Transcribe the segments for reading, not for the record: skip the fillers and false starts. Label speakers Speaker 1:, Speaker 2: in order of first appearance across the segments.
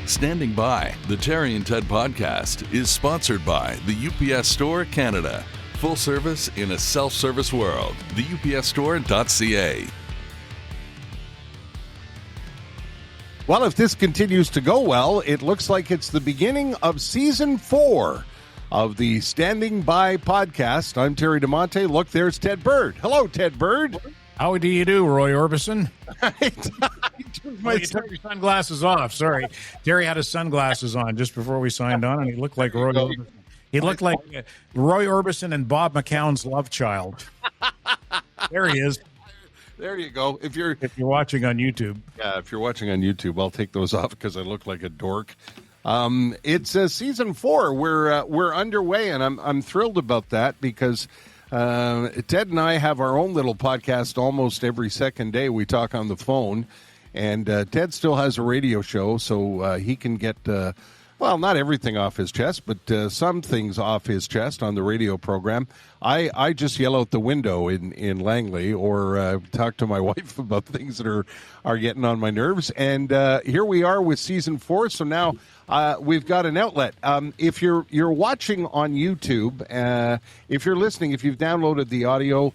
Speaker 1: Standing by, the Terry and Ted podcast is sponsored by the UPS Store Canada. Full service in a self-service world. TheUPSStore.ca.
Speaker 2: Well, if this continues to go well, it looks like it's the beginning of Season 4 of the Standing By podcast. I'm Terry DeMonte. Look, there's Ted Bird. Hello, Ted Bird.
Speaker 3: How do you do, Roy Orbison?
Speaker 2: You
Speaker 3: took your sunglasses off. Sorry. Terry had his sunglasses on just before we signed on, and he looked like Roy Orbison. He looked like Roy Orbison and Bob McCown's love child. There he is.
Speaker 2: There you go. If you're
Speaker 3: watching on YouTube.
Speaker 2: Yeah, if you're watching on YouTube, I'll take those off because I look like a dork. It's Season 4. We're underway, and I'm thrilled about that because Ted and I have our own little podcast almost every second day. We talk on the phone, and Ted still has a radio show, so he can get, not everything off his chest, but some things off his chest on the radio program. I just yell out the window in Langley or talk to my wife about things that are getting on my nerves. And here we are with Season 4, so now we've got an outlet. If you're watching on YouTube, if you're listening, if you've downloaded the audio,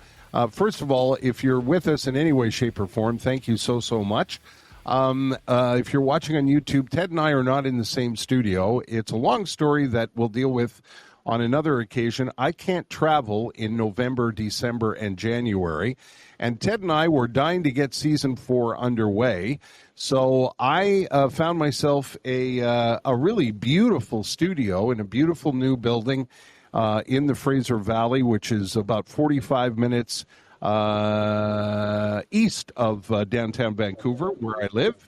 Speaker 2: first of all, if you're with us in any way, shape, or form, thank you so much. If you're watching on YouTube, Ted and I are not in the same studio. It's a long story that we'll deal with on another occasion. I can't travel in November, December, and January, and Ted and I were dying to get Season 4 underway. So I found myself a really beautiful studio in a beautiful new building in the Fraser Valley, which is about 45 minutes east of downtown Vancouver, where I live.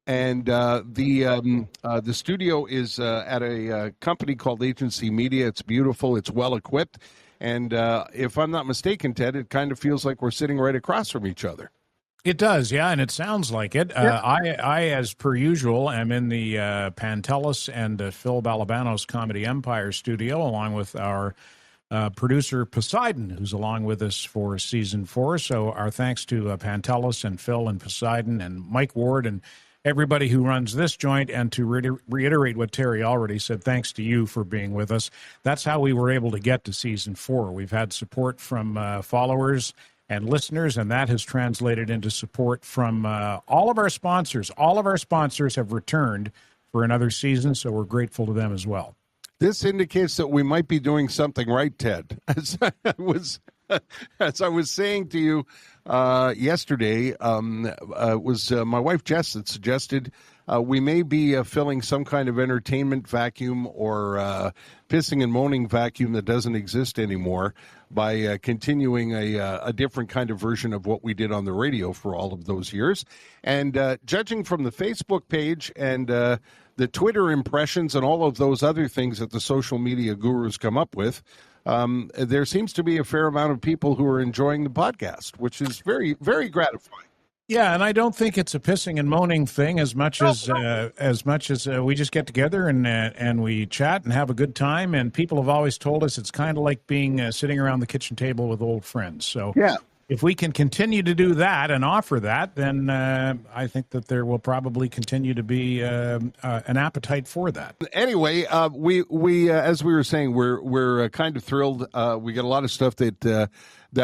Speaker 2: And the studio is at a company called Agency Media. It's beautiful. It's well equipped. And if I'm not mistaken, Ted, it kind of feels like we're sitting right across from each other.
Speaker 3: It does, yeah, and it sounds like it.
Speaker 2: Yeah.
Speaker 3: I, as per usual, am in the Pantelis and Phil Balabano's Comedy Empire studio, along with our producer Poseidon, who's along with us for Season 4. So our thanks to Pantelis and Phil and Poseidon and Mike Ward and everybody who runs this joint. And to reiterate what Terry already said, thanks to you for being with us. That's how we were able to get to Season 4. We've had support from followers and listeners, and that has translated into support from all of our sponsors. All of our sponsors have returned for another season, so we're grateful to them as well.
Speaker 2: This indicates that we might be doing something right, Ted. As I was saying to you yesterday, it was my wife Jess that suggested we may be filling some kind of entertainment vacuum or pissing and moaning vacuum that doesn't exist anymore by continuing a different kind of version of what we did on the radio for all of those years. And judging from the Facebook page and the Twitter impressions and all of those other things that the social media gurus come up with, there seems to be a fair amount of people who are enjoying the podcast, which is very, very gratifying.
Speaker 3: Yeah, and I don't think it's a pissing and moaning thing as much as we just get together and we chat and have a good time. And people have always told us it's kind of like being sitting around the kitchen table with old friends. So
Speaker 2: yeah.
Speaker 3: If we can continue to do that and offer that, then I think that there will probably continue to be an appetite for that.
Speaker 2: Anyway, we as we were saying, we're kind of thrilled. We got a lot of stuff that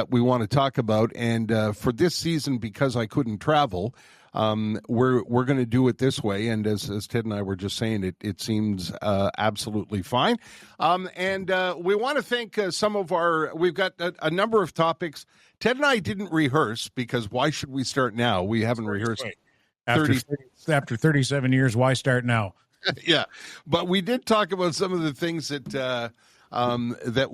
Speaker 2: we want to talk about, and for this season, because I couldn't travel, we're going to do it this way. And as Ted and I were just saying, it seems absolutely fine. And we want to thank some of our. We've got a number of topics. Ted and I didn't rehearse because why should we start now? We haven't rehearsed.
Speaker 3: After 37 years, why start now?
Speaker 2: Yeah, but we did talk about some of the things that that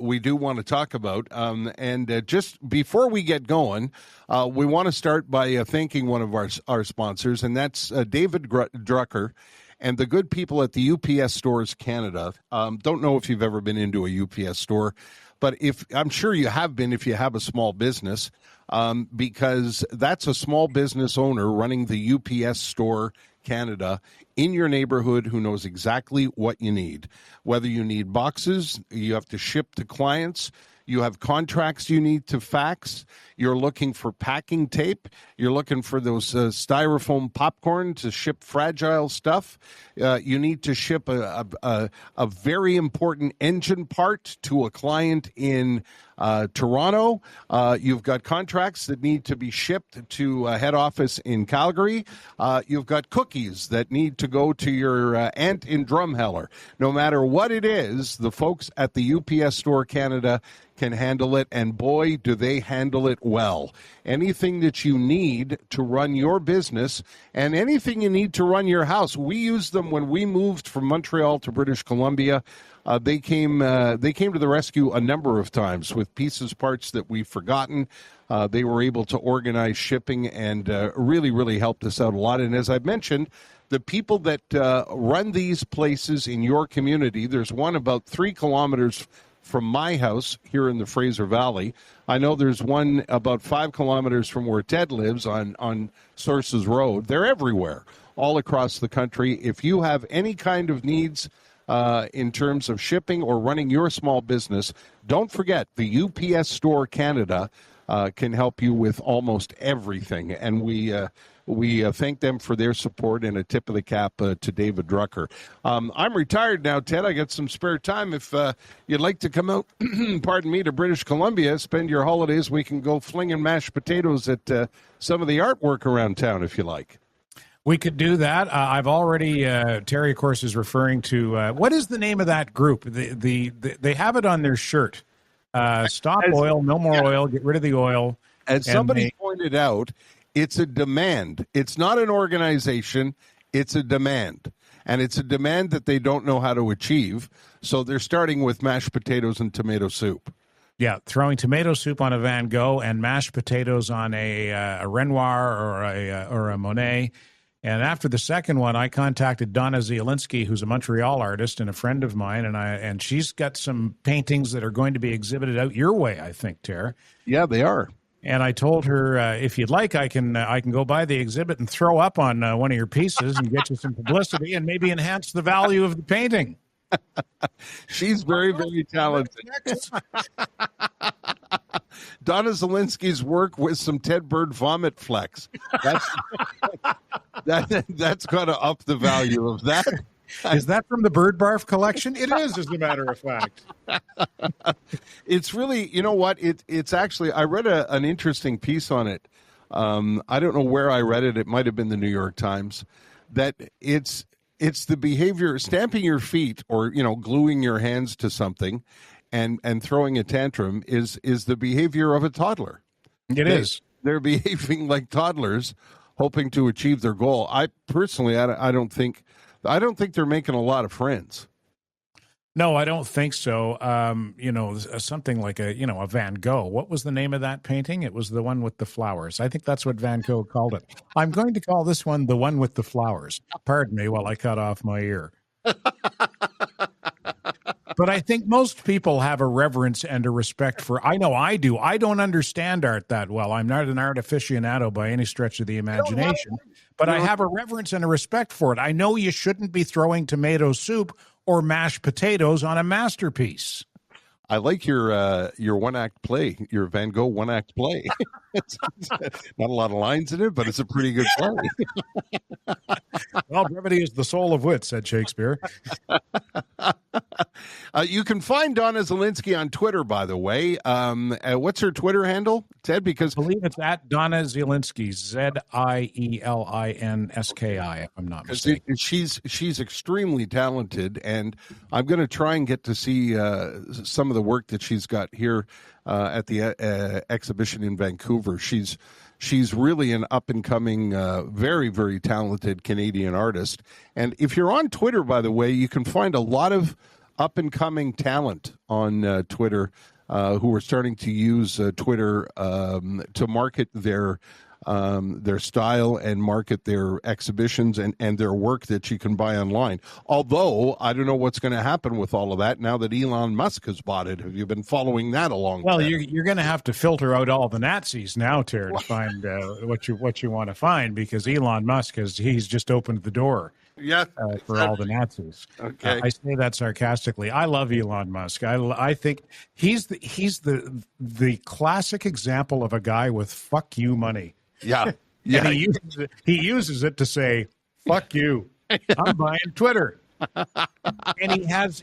Speaker 2: we do want to talk about. And just before we get going, we want to start by thanking one of our sponsors, and that's David Drucker and the good people at the UPS Stores Canada. Don't know if you've ever been into a UPS store, but I'm sure you have been if you have a small business, because that's a small business owner running the UPS Store Canada in your neighborhood who knows exactly what you need. Whether you need boxes, you have to ship to clients, You have contracts you need to fax. You're looking for packing tape. You're looking for those styrofoam popcorn to ship fragile stuff. You need to ship a very important engine part to a client in Toronto. You've got contracts that need to be shipped to head office in Calgary. You've got cookies that need to go to your aunt in Drumheller. No matter what it is, the folks at the UPS Store Canada can handle it, and boy, do they handle it well. Anything that you need to run your business and anything you need to run your house. We used them when we moved from Montreal to British Columbia. They came to the rescue a number of times with pieces, parts that we've forgotten. They were able to organize shipping and really, really helped us out a lot. And as I've mentioned, the people that run these places in your community, there's one about 3 kilometers from my house here in the Fraser Valley. I know there's one about 5 kilometers from where Ted lives on Sources Road. They're everywhere, all across the country. If you have any kind of needs in terms of shipping or running your small business, don't forget the UPS Store Canada can help you with almost everything. And we thank them for their support, and a tip of the cap to David Drucker. I'm retired now, Ted. I got some spare time. If you'd like to come out, pardon me, to British Columbia, spend your holidays, we can go flinging mashed potatoes at some of the artwork around town, if you like.
Speaker 3: We could do that. I've already, Terry, of course, is referring to, what is the name of that group? They have it on their shirt. Stop oil, no more oil, get rid of the oil.
Speaker 2: As somebody pointed out, it's a demand. It's not an organization. It's a demand. And it's a demand that they don't know how to achieve. So they're starting with mashed potatoes and tomato soup.
Speaker 3: Yeah, throwing tomato soup on a Van Gogh and mashed potatoes on a Renoir or a Monet. And after the second one, I contacted Donna Zielinski, who's a Montreal artist and a friend of mine, and she's got some paintings that are going to be exhibited out your way, I think, Tara.
Speaker 2: Yeah, they are.
Speaker 3: And I told her, if you'd like, I can go by the exhibit and throw up on one of your pieces and get you some publicity and maybe enhance the value of the painting.
Speaker 2: She's very, very talented. Donna Zielinski's work with some Ted Bird vomit flecks. That's got to up the value of that.
Speaker 3: Is that from the Bird Barf collection? It is, as a matter of fact.
Speaker 2: It's really, you know what? It's actually, I read an interesting piece on it. I don't know where I read it. It might have been the New York Times. That it's the behavior, stamping your feet or, gluing your hands to something and throwing a tantrum is the behavior of a toddler.
Speaker 3: Is.
Speaker 2: They're behaving like toddlers, hoping to achieve their goal. I personally, I don't think they're making a lot of friends.
Speaker 3: No, I don't think so. Something like a Van Gogh. What was the name of that painting? It was the one with the flowers. I think that's what Van Gogh called it. I'm going to call this one the one with the flowers. Pardon me while I cut off my ear. But I think most people have a reverence and a respect for, I know I do. I don't understand art that well. I'm not an art aficionado by any stretch of the imagination, but I have a reverence and a respect for it. I know you shouldn't be throwing tomato soup or mashed potatoes on a masterpiece.
Speaker 2: I like your one-act play, your Van Gogh one-act play. It's not a lot of lines in it, but it's a pretty good play.
Speaker 3: Well, brevity is the soul of wit, said Shakespeare.
Speaker 2: You can find Donna Zielinski on Twitter, by the way. What's her Twitter handle, Ted? Because
Speaker 3: I believe it's at Donna Zielinski, Zielinski, if I'm not mistaken.
Speaker 2: She's extremely talented, and I'm going to try and get to see some of the work that she's got here at the exhibition in Vancouver. She's really an up-and-coming, very, very talented Canadian artist. And if you're on Twitter, by the way, you can find a lot of up-and-coming talent on Twitter who are starting to use Twitter to market their style and market their exhibitions and their work that you can buy online. Although, I don't know what's going to happen with all of that now that Elon Musk has bought it. Have you been following that along?
Speaker 3: Well, you're going to have to filter out all the Nazis now, Terry, to find what you want to find, because Elon Musk he's just opened the door
Speaker 2: Yeah,
Speaker 3: for all the Nazis.
Speaker 2: Okay.
Speaker 3: I say that sarcastically. I love Elon Musk. I think he's the classic example of a guy with "fuck you" money.
Speaker 2: Yeah. Yeah.
Speaker 3: And he uses it to say "fuck you." I'm buying Twitter. And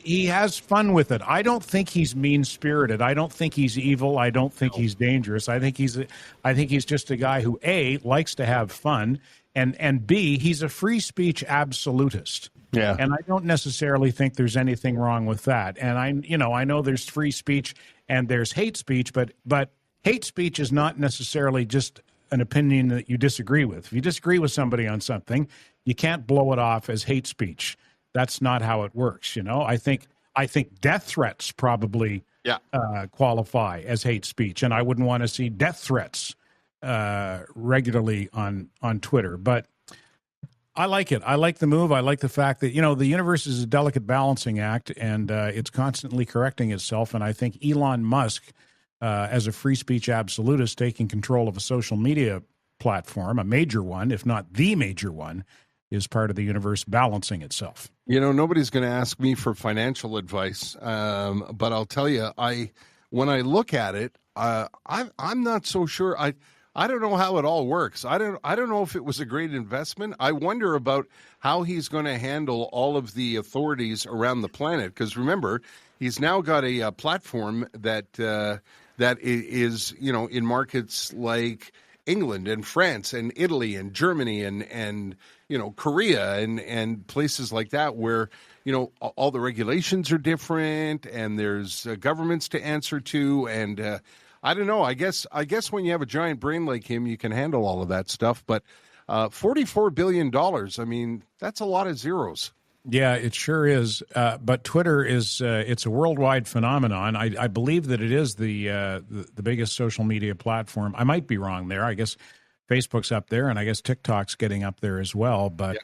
Speaker 3: he has fun with it. I don't think he's mean-spirited. I don't think he's evil. I don't think he's dangerous. I think he's just a guy who A, likes to have fun, and B, he's a free speech absolutist.
Speaker 2: Yeah.
Speaker 3: And I don't necessarily think there's anything wrong with that. And I know there's free speech and there's hate speech, but hate speech is not necessarily just an opinion that you disagree with. If you disagree with somebody on something, you can't blow it off as hate speech. That's not how it works, I think death threats probably qualify as hate speech, and I wouldn't want to see death threats regularly on Twitter. But I like it. I like the move. I like the fact that the universe is a delicate balancing act, and it's constantly correcting itself. And I think Elon Musk, as a free speech absolutist, taking control of a social media platform, a major one, if not the major one, is part of the universe balancing itself.
Speaker 2: Nobody's going to ask me for financial advice, but I'll tell you, when I look at it, I'm not so sure. I don't know how it all works. I don't know if it was a great investment. I wonder about how he's going to handle all of the authorities around the planet. Because remember, he's now got a platform that is in markets like England and France and Italy and Germany and Korea and places like that where all the regulations are different and there's governments to answer to, and I don't know. I guess when you have a giant brain like him, you can handle all of that stuff. But $44 billion, I mean, that's a lot of zeros.
Speaker 3: Yeah, it sure is. But Twitter is it's a worldwide phenomenon. I believe that it is the biggest social media platform. I might be wrong there. I guess Facebook's up there, and I guess TikTok's getting up there as well. But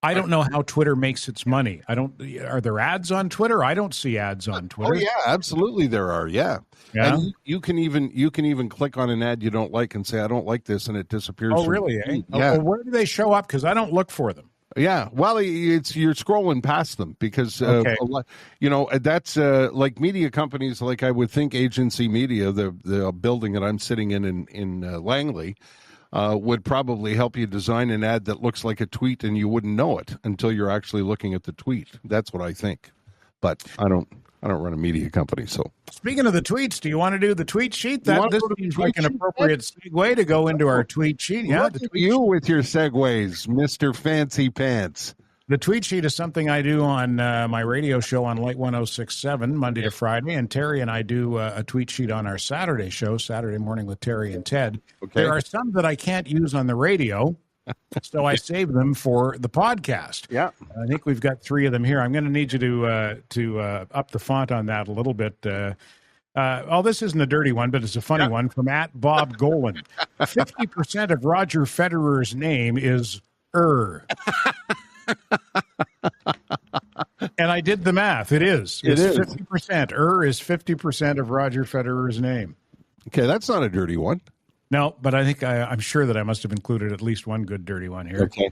Speaker 3: I don't know how Twitter makes its money. Are there ads on Twitter? I don't see ads on Twitter.
Speaker 2: Oh yeah, absolutely there are. Yeah. And you can even click on an ad you don't like and say I don't like this, and it disappears.
Speaker 3: Oh really? Eh?
Speaker 2: Yeah.
Speaker 3: Well, where do they show up? Because I don't look for them.
Speaker 2: Yeah, well, you're scrolling past them because that's like media companies, like I would think Agency Media, the building that I'm sitting in Langley, would probably help you design an ad that looks like a tweet, and you wouldn't know it until you're actually looking at the tweet. That's what I think, but I don't run a media company, so. Speaking
Speaker 3: of the tweets, do you want to do the tweet sheet? This seems like an appropriate segue to go into our tweet sheet. Yeah,
Speaker 2: you with your segues, Mr. Fancy Pants.
Speaker 3: The tweet sheet is something I do on my radio show on Light 106.7, Monday to Friday, and Terry and I do a tweet sheet on our Saturday show, Saturday Morning with Terry and Ted. Okay. There are some that I can't use on the radio, so I save them for the podcast.
Speaker 2: Yeah,
Speaker 3: I think we've got 3 of them here. I'm going to need you to up the font on that a little bit. This isn't a dirty one, but it's a funny one from @Bob Golan. 50% of Roger Federer's name is And I did the math. It is. It's 50%. Is 50% of Roger Federer's name.
Speaker 2: Okay, that's not a dirty one.
Speaker 3: No, but I think I'm sure that I must have included at least one good dirty one here.
Speaker 2: Okay.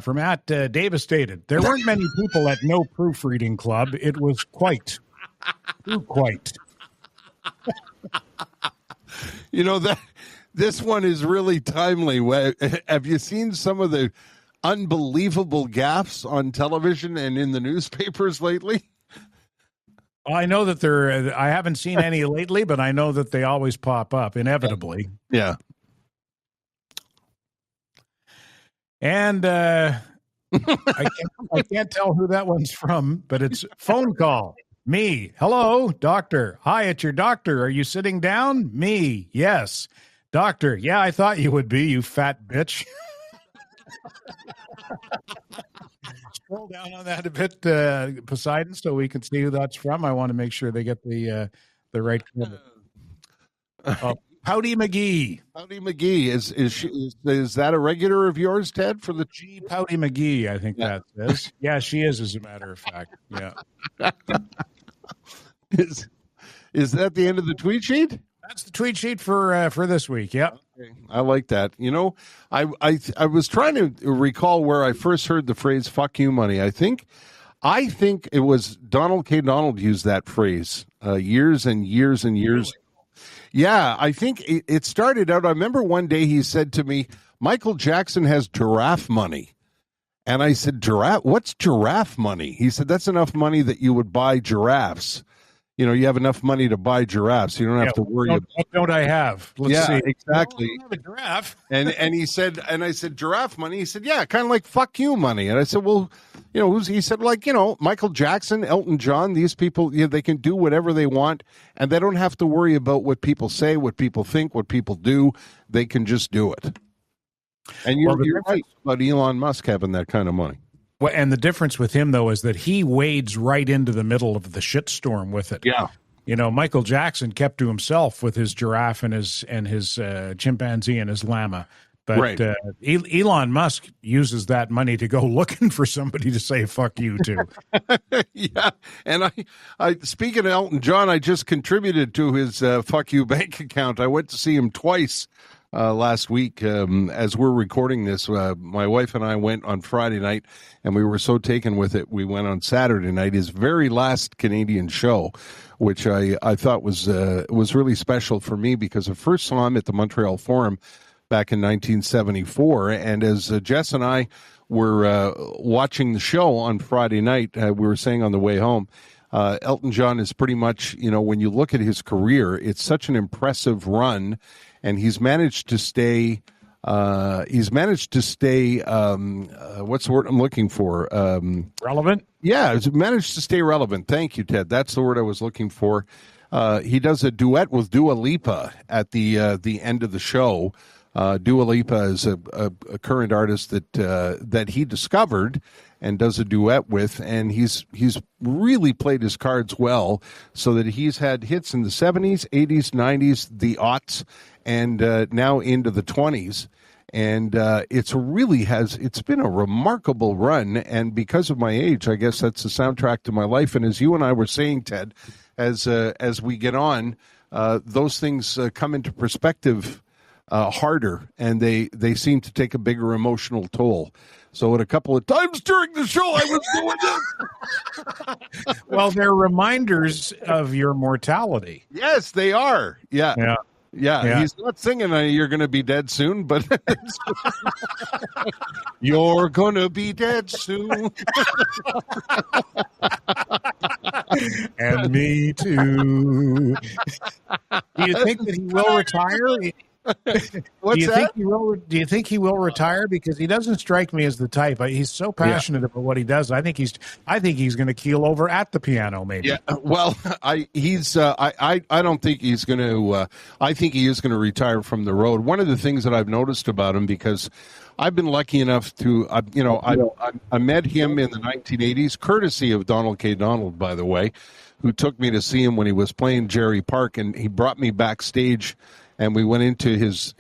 Speaker 3: From Davis stated, there weren't many people at no proofreading club. It was quite.
Speaker 2: This one is really timely. Have you seen some of the unbelievable gaffes on television and in the newspapers lately?
Speaker 3: I know that I haven't seen any lately, but I know that they always pop up, inevitably.
Speaker 2: Yeah.
Speaker 3: And I can't tell who that one's from, but it's phone call. Me. Hello, doctor. Hi, it's your doctor. Are you sitting down? Me. Yes. Doctor. Yeah, I thought you would be, you fat bitch. Scroll down on that a bit, Poseidon, so we can see who that's from. I want to make sure they get the right. Pouty McGee.
Speaker 2: Pouty McGee is that a regular of yours, Ted? For the
Speaker 3: G Pouty McGee, I think that says. Yeah, she is, as a matter of fact. Yeah.
Speaker 2: Is that the end of the tweet sheet?
Speaker 3: That's the tweet sheet for this week. Yep.
Speaker 2: I like that. You know, I was trying to recall where I first heard the phrase "fuck you, money." I think it was Donald K. Donald used that phrase years and years and years. Yeah, I think it started out. I remember one day he said to me, "Michael Jackson has giraffe money." And I said, "Giraffe? What's giraffe money?" He said, "That's enough money that you would buy giraffes. You know, you have enough money to buy giraffes. You don't have to worry about."
Speaker 3: What don't I have? Let's see.
Speaker 2: Exactly.
Speaker 3: I don't have a giraffe.
Speaker 2: And he said, and I said, "Giraffe money?" He said, "Yeah, kind of like fuck you money." And I said, "Well, you know," he said, "Like, you know, Michael Jackson, Elton John, these people, you know, they can do whatever they want, and they don't have to worry about what people say, what people think, what people do. They can just do it." And you're right about Elon Musk having that kind of money.
Speaker 3: Well, and the difference with him, though, is that he wades right into the middle of the shitstorm with it.
Speaker 2: Yeah.
Speaker 3: You know, Michael Jackson kept to himself with his giraffe and his chimpanzee and his llama. But
Speaker 2: Right.
Speaker 3: Elon Musk uses that money to go looking for somebody to say "fuck you" to.
Speaker 2: Yeah, and I speaking of Elton John, I just contributed to his "fuck you" bank account. I went to see him twice last week. As we're recording this, my wife and I went on Friday night, and we were so taken with it, we went on Saturday night, his very last Canadian show, which I thought was really special for me because I first saw him at the Montreal Forum back in 1974. And as Jess and I were watching the show on Friday night, we were saying on the way home, Elton John is pretty much, you know, when you look at his career, it's such an impressive run, and he's managed to stay. What's the word I'm looking for?
Speaker 3: Relevant?
Speaker 2: Yeah, he's managed to stay relevant. Thank you, Ted. That's the word I was looking for. He does a duet with Dua Lipa at the end of the show. Dua Lipa is a current artist that he discovered and does a duet with, and he's really played his cards well, so that he's had hits in the 70s, 80s, 90s, the aughts, and now into the 20s. And it's been a remarkable run, and because of my age, I guess that's the soundtrack to my life. And as you and I were saying, Ted, as we get on, those things come into perspective harder, and they seem to take a bigger emotional toll. So at a couple of times during the show, I was doing this.
Speaker 3: Well, they're reminders of your mortality.
Speaker 2: Yes, they are. Yeah.
Speaker 3: Yeah.
Speaker 2: He's not singing "You're Gonna Be Dead Soon," but "You're Gonna Be Dead Soon."
Speaker 3: And me too. Do you think that he will retire?
Speaker 2: What's that?
Speaker 3: Do you think he will retire? Because he doesn't strike me as the type. He's so passionate about what he does. I think he's going to keel over at the piano. Maybe.
Speaker 2: Yeah. Well, I don't think he's going to. I think he is going to retire from the road. One of the things that I've noticed about him, because I've been lucky enough to, I met him in the 1980s, courtesy of Donald K. Donald, by the way, who took me to see him when he was playing Jerry Park, and he brought me backstage. And we went into his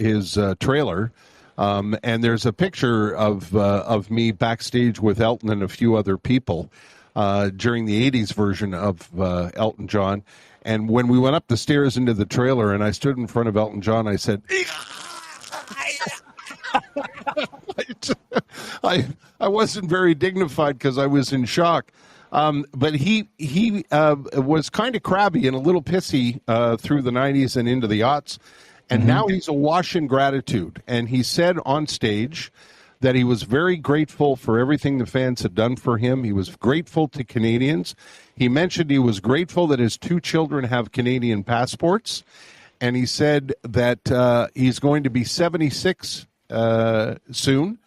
Speaker 2: trailer, and there's a picture of me backstage with Elton and a few other people during the 80s version of Elton John. And when we went up the stairs into the trailer and I stood in front of Elton John, I said, I wasn't very dignified because I was in shock. But he was kind of crabby and a little pissy through the 90s and into the aughts. And now he's awash in gratitude. And he said on stage that he was very grateful for everything the fans had done for him. He was grateful to Canadians. He mentioned he was grateful that his 2 children have Canadian passports. And he said that he's going to be 76 soon.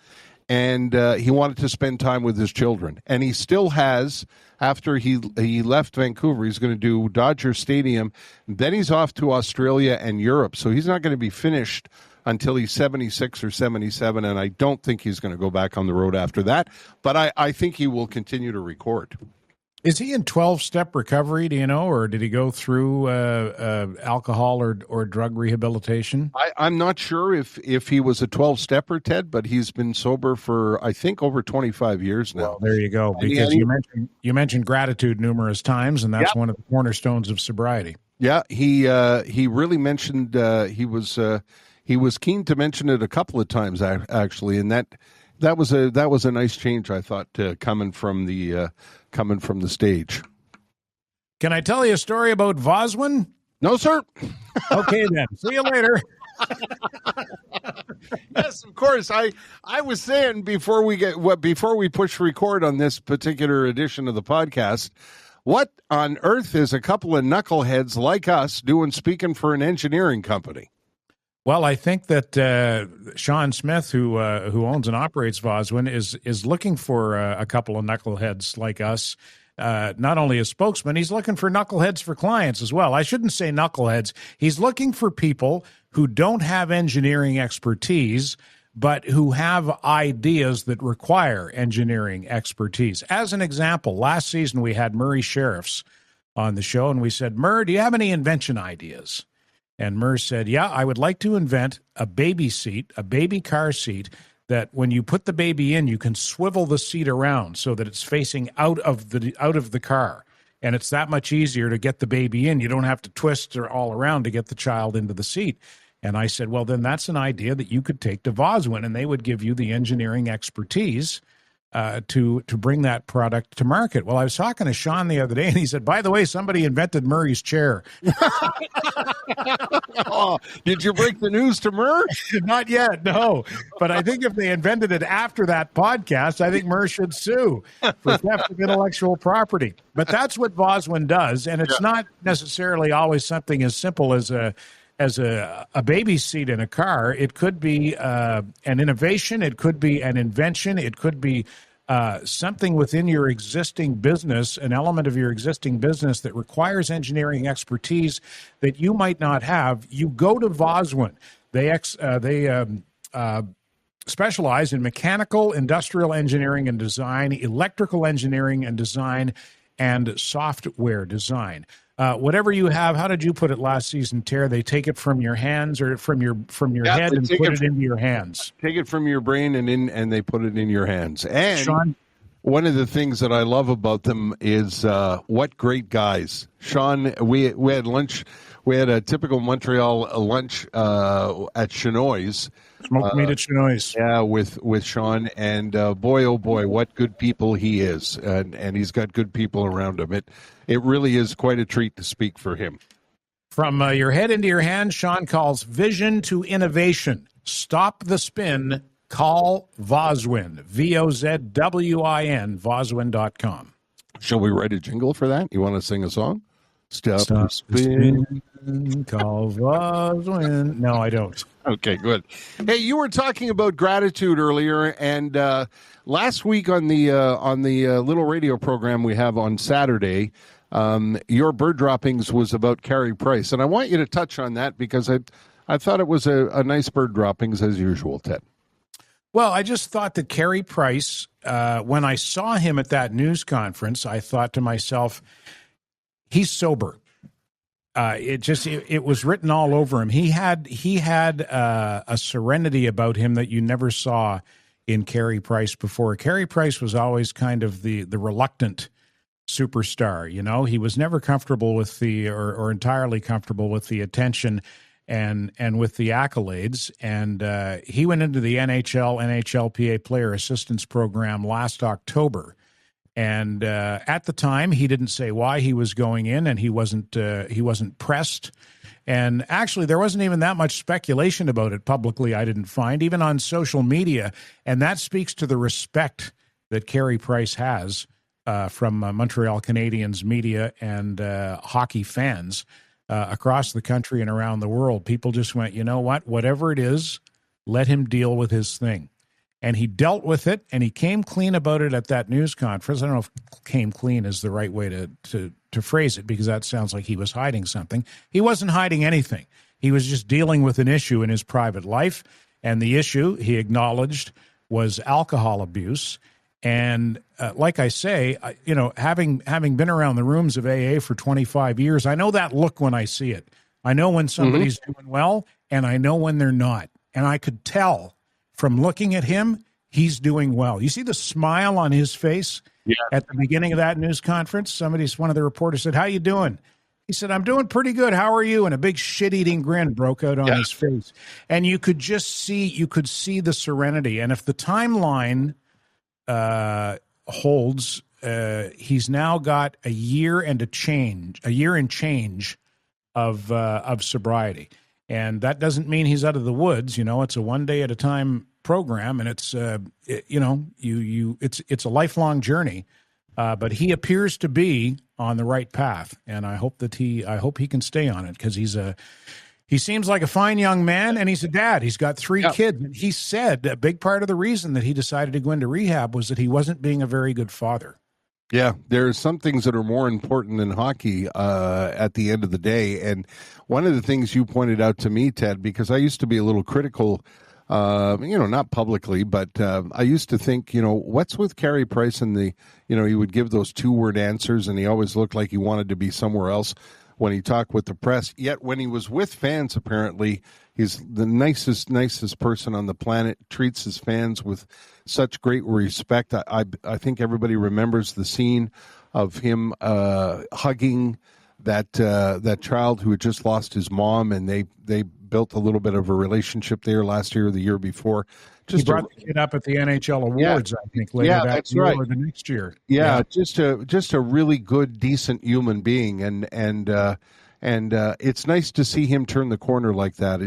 Speaker 2: And he wanted to spend time with his children. And he still has, after he left Vancouver, he's going to do Dodger Stadium. Then he's off to Australia and Europe. So he's not going to be finished until he's 76 or 77. And I don't think he's going to go back on the road after that. But I think he will continue to record.
Speaker 3: Is he in 12-step recovery, do you know, or did he go through alcohol or drug rehabilitation?
Speaker 2: I'm not sure if he was a 12-stepper, Ted, but he's been sober for, I think, over 25 years now.
Speaker 3: Well, there you go, because you mentioned gratitude numerous times, and that's one of the cornerstones of sobriety.
Speaker 2: Yeah, he really mentioned he he was keen to mention it a couple of times actually, and that was a nice change, I thought, coming from the stage.
Speaker 3: Can I tell you a story about Vozwin?
Speaker 2: No, sir.
Speaker 3: Okay, then. See you later.
Speaker 2: Yes, of course. I was saying before we push record on this particular edition of the podcast, what on earth is a couple of knuckleheads like us doing speaking for an engineering company?
Speaker 3: Well, I think that Sean Smith, who owns and operates Vozwin, is looking for a couple of knuckleheads like us. Not only a spokesman, he's looking for knuckleheads for clients as well. I shouldn't say knuckleheads. He's looking for people who don't have engineering expertise, but who have ideas that require engineering expertise. As an example, last season we had Murray Sheriffs on the show, and we said, Murr, do you have any invention ideas? And Murr said, yeah, I would like to invent a baby seat, a baby car seat, that when you put the baby in, you can swivel the seat around so that it's facing out of the car. And it's that much easier to get the baby in. You don't have to twist her all around to get the child into the seat. And I said, well, then that's an idea that you could take to Vozwin, and they would give you the engineering expertise to bring that product to market. Well, I was talking to Sean the other day, and he said, by the way, somebody invented Murray's chair.
Speaker 2: Oh, did you break the news to Murr?
Speaker 3: Not yet, no. But I think if they invented it after that podcast, I think Murr should sue for theft of intellectual property. But that's what Vozwin does, and it's not necessarily always something as simple as a baby seat in a car. It could be an innovation. It could be an invention. It could be something within your existing business, an element of your existing business that requires engineering expertise that you might not have. You go to Vozwin. They specialize in mechanical, industrial engineering and design, electrical engineering and design, and software design. Whatever you have, how did you put it last season, Ter? They take it from your hands or from your head and put it into your hands.
Speaker 2: Take it from your brain and they put it in your hands. And
Speaker 3: Sean,
Speaker 2: one of the things that I love about them is what great guys. Sean, we had lunch. We had a typical Montreal lunch at Chenoy's.
Speaker 3: Smoked meat at Chenoy's.
Speaker 2: Yeah, with Sean, and boy, oh boy, what good people he is, and he's got good people around him. It really is quite a treat to speak for him.
Speaker 3: From your head into your hands, Sean calls vision to innovation. Stop the spin. Call Vozwin, Vozwin, Vozwin.com.
Speaker 2: Shall we write a jingle for that? You want to sing a song? Stop
Speaker 3: the spin. Call Vozwin. No, I don't.
Speaker 2: Okay, good. Hey, you were talking about gratitude earlier, and last week on the little radio program we have on Saturday, your bird droppings was about Carrie Price, and I want you to touch on that because I thought it was a nice bird droppings as usual, Ted.
Speaker 3: Well, I just thought that Carrie Price, when I saw him at that news conference, I thought to myself, he's sober. It was written all over him. He had a serenity about him that you never saw in Carrie Price before. Carrie Price was always kind of the reluctant superstar. You know, he was never comfortable with or entirely comfortable with the attention and with the accolades. And he went into the NHLPA Player Assistance Program last October. And at the time, he didn't say why he was going in, and he wasn't pressed. And actually, there wasn't even that much speculation about it publicly, I didn't find, even on social media. And that speaks to the respect that Carrie Price has from Montreal Canadiens media and hockey fans across the country and around the world. People just went, you know what? Whatever it is, let him deal with his thing. And he dealt with it, and he came clean about it at that news conference. I don't know if came clean is the right way to phrase it, because that sounds like he was hiding something. He wasn't hiding anything. He was just dealing with an issue in his private life, and the issue, he acknowledged, was alcohol abuse. And like I say, having been around the rooms of AA for 25 years, I know that look when I see it. I know when somebody's doing well, and I know when they're not. And I could tell from looking at him, he's doing well. You see the smile on his face at the beginning of that news conference? One of the reporters said, "How you doing?" He said, I'm doing pretty good. How are you? And a big shit-eating grin broke out on his face. And you could see the serenity. And if the timeline holds, he's now got a year and change of sobriety. And that doesn't mean he's out of the woods. It's a one day at a time program, and it's it's a lifelong journey. But he appears to be on the right path, and I hope he can stay on it, because he seems like a fine young man, and he's a dad. He's got 3 kids. And he said a big part of the reason that he decided to go into rehab was that he wasn't being a very good father.
Speaker 2: Yeah, there are some things that are more important than hockey at the end of the day. And one of the things you pointed out to me, Ted, because I used to be a little critical, not publicly, but I used to think, what's with Carrie Price and he would give those 2-word answers, and he always looked like he wanted to be somewhere else when he talked with the press. Yet when he was with fans, apparently, he's the nicest person on the planet, treats his fans with such great respect. I think everybody remembers the scene of him hugging that child who had just lost his mom, and they built a little bit of a relationship there last year or the year before. He
Speaker 3: brought the kid up at the NHL Awards, I think, later that year or the next year.
Speaker 2: Yeah, just a really good, decent human being, and it's nice to see him turn the corner like that.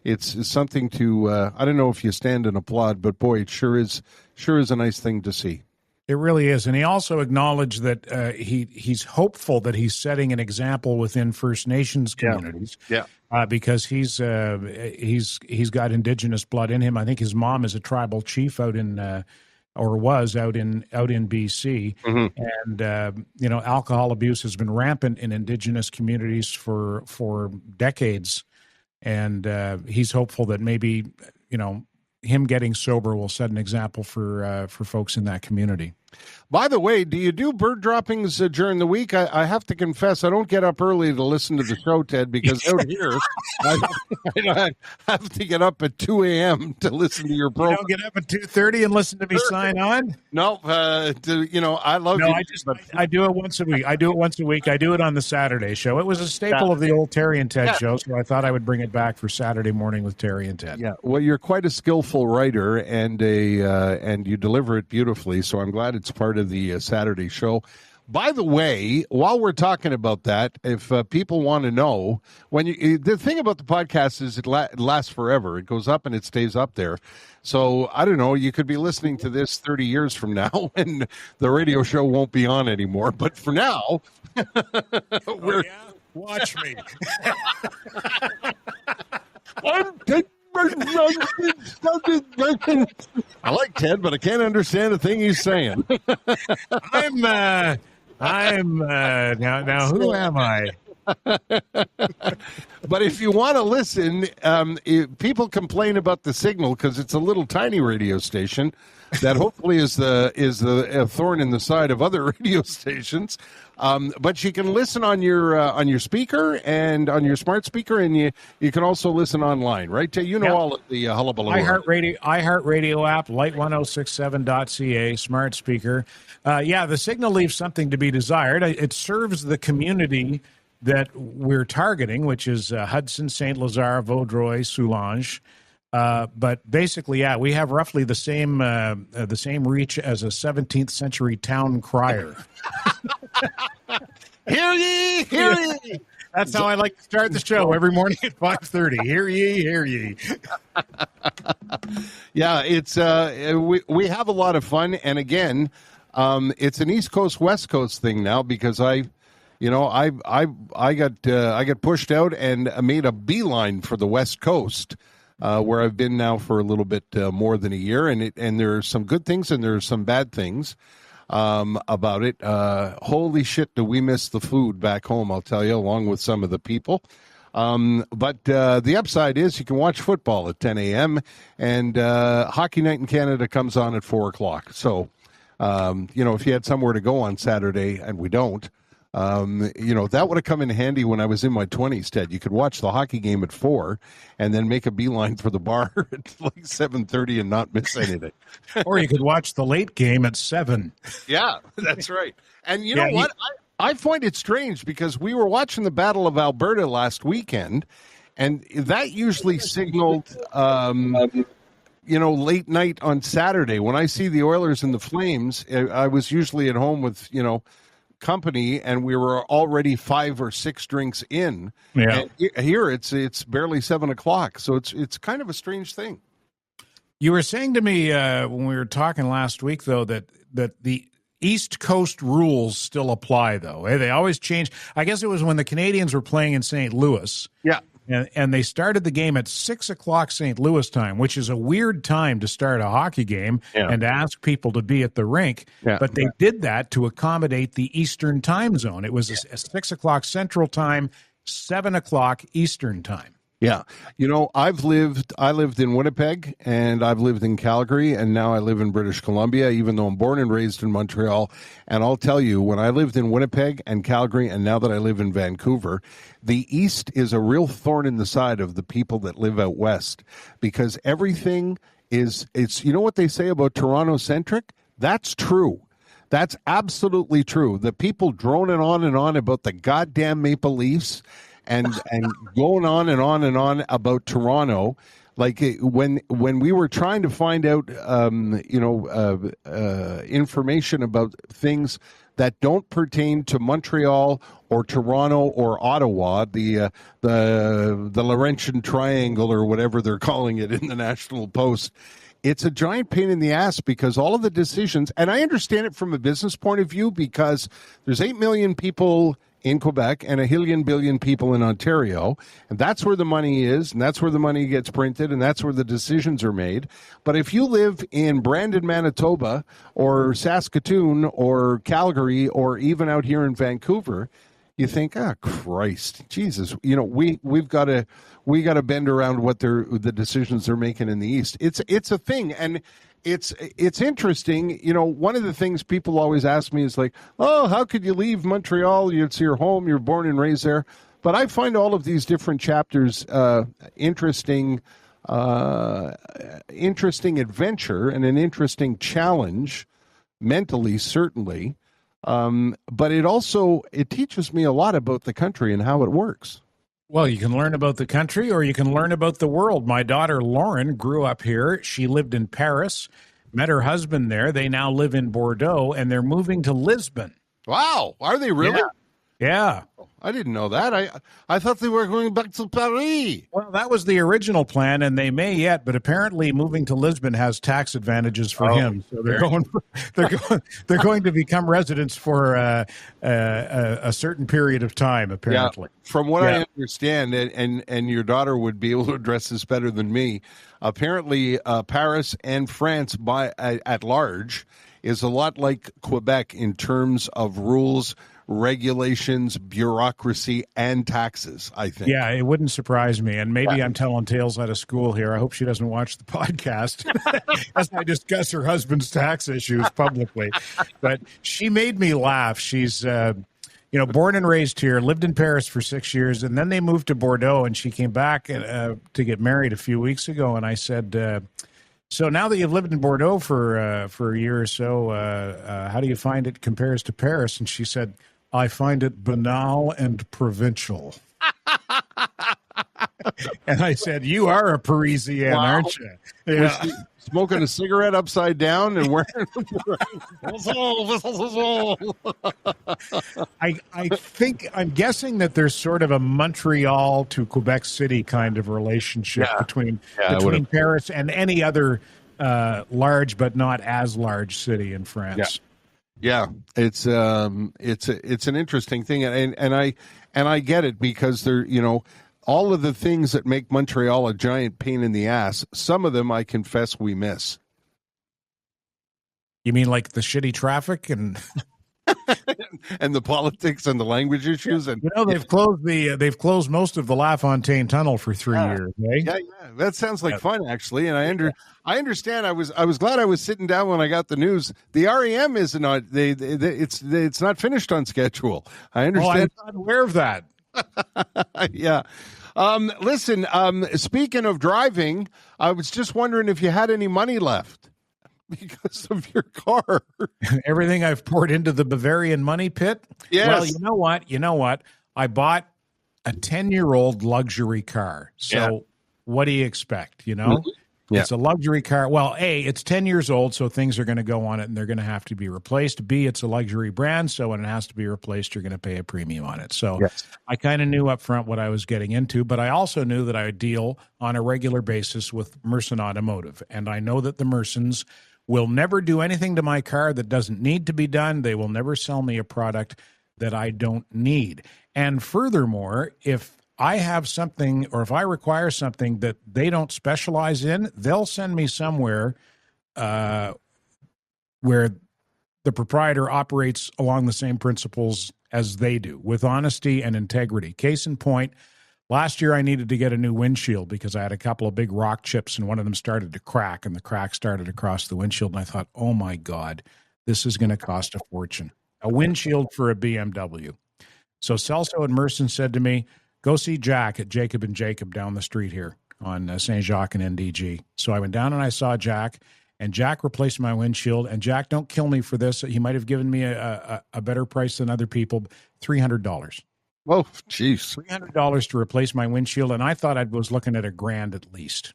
Speaker 2: It's something to I don't know if you stand and applaud, but boy, it sure is a nice thing to see.
Speaker 3: It really is, and he also acknowledged that he's hopeful that he's setting an example within First Nations communities. Because he's got Indigenous blood in him. I think his mom is a tribal chief out in BC, and alcohol abuse has been rampant in Indigenous communities for decades, and he's hopeful that maybe him getting sober will set an example for folks in that community.
Speaker 2: By the way, do you do bird droppings during the week? I have to confess, I don't get up early to listen to the show, Ted, because out here, I have to get up at 2 a.m. to listen to your program.
Speaker 3: You don't get up at 2:30 and listen to me sign on?
Speaker 2: No, I love
Speaker 3: you.
Speaker 2: But
Speaker 3: I do it once a week. I do it on the Saturday show. It was a staple of the old Terry and Ted show, so I thought I would bring it back for Saturday morning with Terry and Ted.
Speaker 2: Yeah, well, you're quite a skillful writer, and you deliver it beautifully, so I'm glad it's part of the Saturday show. By the way, while we're talking about that, if people want to know, the thing about the podcast is it lasts forever. It goes up and it stays up there. So I don't know, you could be listening to this 30 years from now and the radio show won't be on anymore. But for now,
Speaker 3: watch me.
Speaker 2: I like Ted, but I can't understand a thing he's saying.
Speaker 3: Now who am I?
Speaker 2: But if you want to listen, people complain about the signal because it's a little tiny radio station that hopefully is the thorn in the side of other radio stations. But you can listen on your speaker and on your smart speaker, and you can also listen online, right? All of the hullabaloo.
Speaker 3: iHeartRadio app, light1067.ca, smart speaker. The signal leaves something to be desired. It serves the community that we're targeting, which is Hudson, St. Lazare, Vaudreuil, Soulanges. But basically, we have roughly the same reach as a 17th century town crier.
Speaker 2: Hear ye, hear ye.
Speaker 3: That's how I like to start the show every morning at 5:30. Hear ye, hear ye.
Speaker 2: Yeah, it's we have a lot of fun, and again, it's an East Coast West Coast thing now because I got pushed out and made a beeline for the West Coast. Where I've been now for a little bit more than a year, and there are some good things and there are some bad things about it. Holy shit, do we miss the food back home, I'll tell you, along with some of the people. But the upside is you can watch football at 10 a.m., and Hockey Night in Canada comes on at 4 o'clock. So, if you had somewhere to go on Saturday, and we don't, that would have come in handy when I was in my 20s, Ted. You could watch the hockey game at 4 and then make a beeline for the bar at like 7:30 and not miss anything.
Speaker 3: Or you could watch the late game at 7.
Speaker 2: Yeah, that's right. And you know what? I find it strange because we were watching the Battle of Alberta last weekend, and that usually signaled, late night on Saturday. When I see the Oilers and the Flames, I was usually at home with, company, and we were already 5 or 6 drinks in.
Speaker 3: Yeah.
Speaker 2: And here it's barely 7 o'clock, so it's kind of a strange thing.
Speaker 3: You were saying to me when we were talking last week, though, that the East Coast rules still apply, though. They always change. I guess it was when the Canadians were playing in St. Louis.
Speaker 2: Yeah.
Speaker 3: And they started the game at 6 o'clock St. Louis time, which is a weird time to start a hockey game and to ask people to be at the rink. Yeah. But they did that to accommodate the Eastern time zone. It was a 6 o'clock Central time, 7 o'clock Eastern time.
Speaker 2: Yeah. I lived in Winnipeg, and I've lived in Calgary, and now I live in British Columbia, even though I'm born and raised in Montreal. And I'll tell you, when I lived in Winnipeg and Calgary, and now that I live in Vancouver, the East is a real thorn in the side of the people that live out West, because everything it's what they say about Toronto-centric? That's true. That's absolutely true. The people droning on and on about the goddamn Maple Leafs and going on and on and on about Toronto, like when we were trying to find out, information about things that don't pertain to Montreal or Toronto or Ottawa, the Laurentian Triangle or whatever they're calling it in the National Post. It's a giant pain in the ass because all of the decisions, and I understand it from a business point of view, because there's 8 million people in Quebec and 1 billion people in Ontario, and that's where the money is, and that's where the money gets printed, and that's where the decisions are made. But if you live in Brandon, Manitoba, or Saskatoon, or Calgary, or even out here in Vancouver, you think, Christ, Jesus, we've got to bend around what the decisions they're making in the East. It's a thing, and it's interesting. One of the things people always ask me is like, oh, how could you leave Montreal? It's your home. You're born and raised there. But I find all of these different chapters interesting adventure and an interesting challenge, mentally, certainly. But it teaches me a lot about the country and how it works.
Speaker 3: Well, you can learn about the country or you can learn about the world. My daughter, Lauren, grew up here. She lived in Paris, met her husband there. They now live in Bordeaux, and they're moving to Lisbon.
Speaker 2: Wow. Are they really?
Speaker 3: Yeah.
Speaker 2: I didn't know that. I thought they were going back to Paris.
Speaker 3: Well, that was the original plan, and they may yet. But apparently, moving to Lisbon has tax advantages for him. So they're going to become residents for a certain period of time. Apparently,
Speaker 2: from what I understand, and your daughter would be able to address this better than me. Apparently, Paris and France at large is a lot like Quebec in terms of rules, regulations, bureaucracy, and taxes, I think.
Speaker 3: Yeah, it wouldn't surprise me. And maybe I'm telling tales out of school here. I hope she doesn't watch the podcast as I discuss her husband's tax issues publicly. But she made me laugh. She's, born and raised here, lived in Paris for 6 years, and then they moved to Bordeaux, and she came back to get married a few weeks ago. And I said, so now that you've lived in Bordeaux for a year or so, how do you find it compares to Paris? And she said, I find it banal and provincial. And I said, you are a Parisian, aren't you?
Speaker 2: Yeah. Smoking a cigarette upside down and wearing
Speaker 3: I'm guessing that there's sort of a Montreal to Quebec City kind of relationship between Paris and any other large but not as large city in France.
Speaker 2: Yeah, it's an interesting thing, and I get it, because they're all of the things that make Montreal a giant pain in the ass. Some of them, I confess, we miss.
Speaker 3: You mean like the shitty traffic and
Speaker 2: and the politics and the language issues? And
Speaker 3: they've closed most of the LaFontaine Tunnel for 3 years. Eh?
Speaker 2: Yeah, that sounds like fun, actually. And I understand. I was glad I was sitting down when I got the news. The REM is not. It's not finished on schedule. I understand.
Speaker 3: I'm not aware of that.
Speaker 2: Yeah. Listen. Speaking of driving, I was just wondering if you had any money left. because of your car.
Speaker 3: Everything I've poured into the Bavarian money pit.
Speaker 2: Yes.
Speaker 3: Well, you know what? I bought a 10-year-old luxury car. So what do you expect,
Speaker 2: Yeah.
Speaker 3: It's a luxury car. Well, A, it's 10 years old, so things are going to go on it and they're going to have to be replaced. B, it's a luxury brand, so when it has to be replaced, you're going to pay a premium on it. So I kind of knew up front what I was getting into, but I also knew that I would deal on a regular basis with Merson Automotive. And I know that the Mersons will never do anything to my car that doesn't need to be done. They will never sell me a product that I don't need. And furthermore, if I have something or if I require something that they don't specialize in, they'll send me somewhere where the proprietor operates along the same principles as they do, with honesty and integrity. Case in point, last year I needed to get a new windshield because I had a couple of big rock chips and one of them started to crack and the crack started across the windshield. And I thought, oh my God, this is going to cost a fortune. A windshield for a BMW. So Celso and Merson said to me, go see Jack at Jacob and Jacob down the street here on St. Jacques and NDG. So I went down and I saw Jack, and Jack replaced my windshield. And Jack, don't kill me for this. He might have given me a better price than other people, $300.
Speaker 2: Oh, jeez.
Speaker 3: $300 to replace my windshield, and I thought I was looking at $1,000 at least.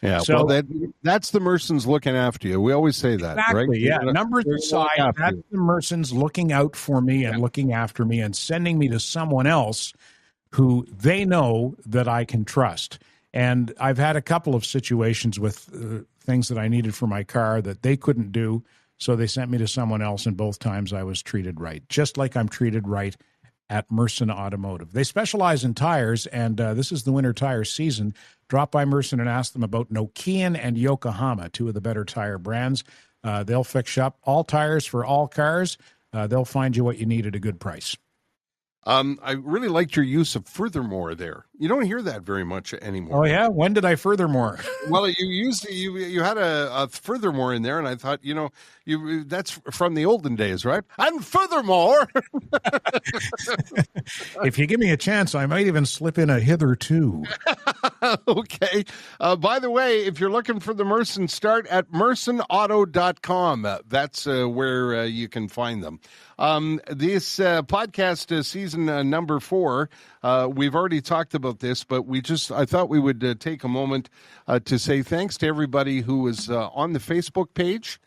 Speaker 2: Yeah,
Speaker 3: so,
Speaker 2: well, that's the Mersons looking after you. We always say that,
Speaker 3: exactly,
Speaker 2: right?
Speaker 3: Yeah, numbers aside, that's the Mersons looking out for me and looking after me and sending me to someone else who they know that I can trust. And I've had a couple of situations with things that I needed for my car that they couldn't do, so they sent me to someone else, and both times I was treated right, just like I'm treated right at Merson Automotive. They specialize in tires, and this is the winter tire season. Drop by Merson and ask them about Nokian and Yokohama, two of the better tire brands. They'll fix up all tires for all cars. They'll find you what you need at a good price.
Speaker 2: I really liked your use of furthermore there. You don't hear that very much anymore.
Speaker 3: Oh, yeah? When did I furthermore?
Speaker 2: Well, you had a furthermore in there, and I thought, that's from the olden days, right? And furthermore.
Speaker 3: If you give me a chance, I might even slip in a hitherto.
Speaker 2: Okay. By the way, if you're looking for the Merson, start at mersonauto.com. That's where you can find them. This podcast season number 4, we've already talked about this, but I thought we would take a moment to say thanks to everybody who was on the Facebook page,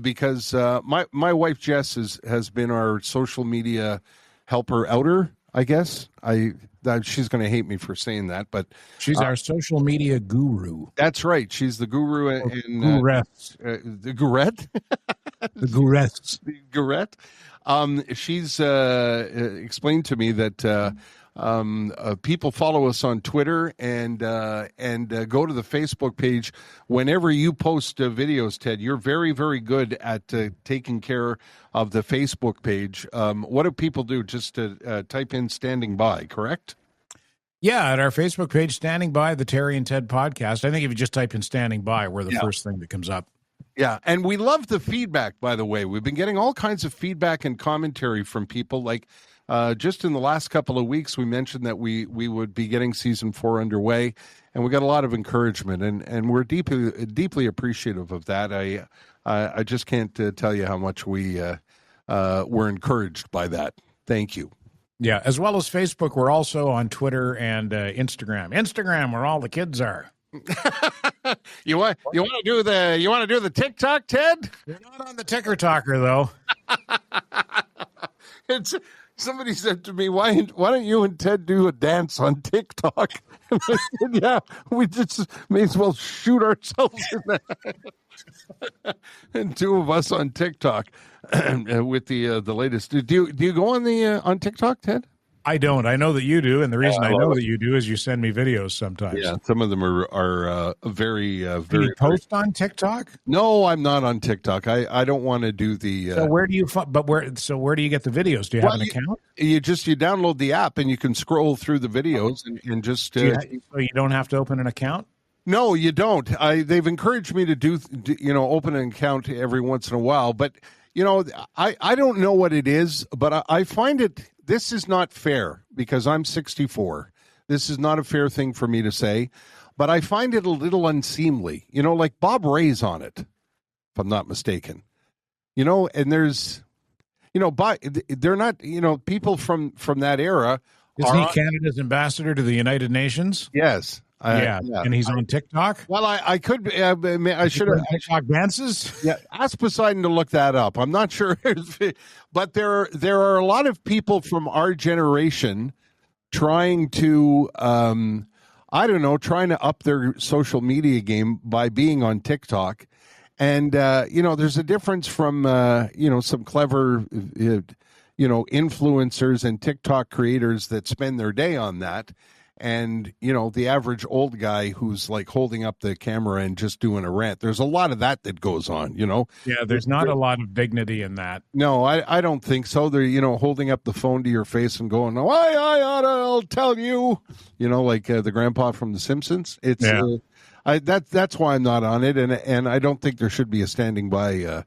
Speaker 2: because my wife Jess has been our social media helper outer, I guess. She's going to hate me for saying that, but
Speaker 3: she's our social media guru.
Speaker 2: That's right. She's the guru in the Gurette.
Speaker 3: The Gurettes.
Speaker 2: The Gurette. She's explained to me that people follow us on Twitter and go to the Facebook page whenever you post videos. Ted, you're very, very good at taking care of the Facebook page. What do people do? Just to type in "standing by," correct?
Speaker 3: Yeah, at our Facebook page, "Standing By," the Terry and Ted podcast. I think if you just type in "standing by," we're the first thing that comes up.
Speaker 2: Yeah, and we love the feedback, by the way. We've been getting all kinds of feedback and commentary from people. Like just in the last couple of weeks, we mentioned that we would be getting season 4 underway, and we got a lot of encouragement, and we're deeply appreciative of that. I just can't tell you how much we're encouraged by that. Thank you.
Speaker 3: Yeah, as well as Facebook, we're also on Twitter and Instagram. Instagram, where all the kids are.
Speaker 2: You want to do the TikTok, Ted?
Speaker 3: You're not on the Ticker Talker, though.
Speaker 2: Somebody said to me, why don't you and Ted do a dance on TikTok? And I said, yeah, we just may as well shoot ourselves in that. And 2 of us on TikTok with the latest. Do you go on TikTok, Ted?
Speaker 3: I don't. I know that you do, and the reason I know that you do is you send me videos sometimes.
Speaker 2: Yeah, some of them are very, very.
Speaker 3: Can you post on TikTok?
Speaker 2: No, I'm not on TikTok. I don't want to do the.
Speaker 3: So where do you? Where do you get the videos? Do you have an account?
Speaker 2: You download the app and you can scroll through the videos and just.
Speaker 3: So you don't have to open an account?
Speaker 2: No, you don't. They've encouraged me to do open an account every once in a while, but I don't know what it is, but I find it. This is not fair because I'm 64. This is not a fair thing for me to say, but I find it a little unseemly. Like Bob Ray's on it. if I'm not mistaken. And there's, they're not, people from that era.
Speaker 3: Isn't he Canada's ambassador to the United Nations?
Speaker 2: Yes.
Speaker 3: Yeah, and he's on TikTok.
Speaker 2: Well, I could. I should have
Speaker 3: TikTok dances.
Speaker 2: Yeah, ask Poseidon to look that up. I'm not sure, but there are a lot of people from our generation trying to, trying to up their social media game by being on TikTok, and there's a difference from some clever, influencers and TikTok creators that spend their day on that. And, the average old guy who's like holding up the camera and just doing a rant. There's a lot of that goes on,
Speaker 3: Yeah, there's not a lot of dignity in that.
Speaker 2: No, I don't think so. They're, holding up the phone to your face and going, oh, I'll tell you, like the grandpa from The Simpsons. It's that's why I'm not on it. And I don't think there should be a standing by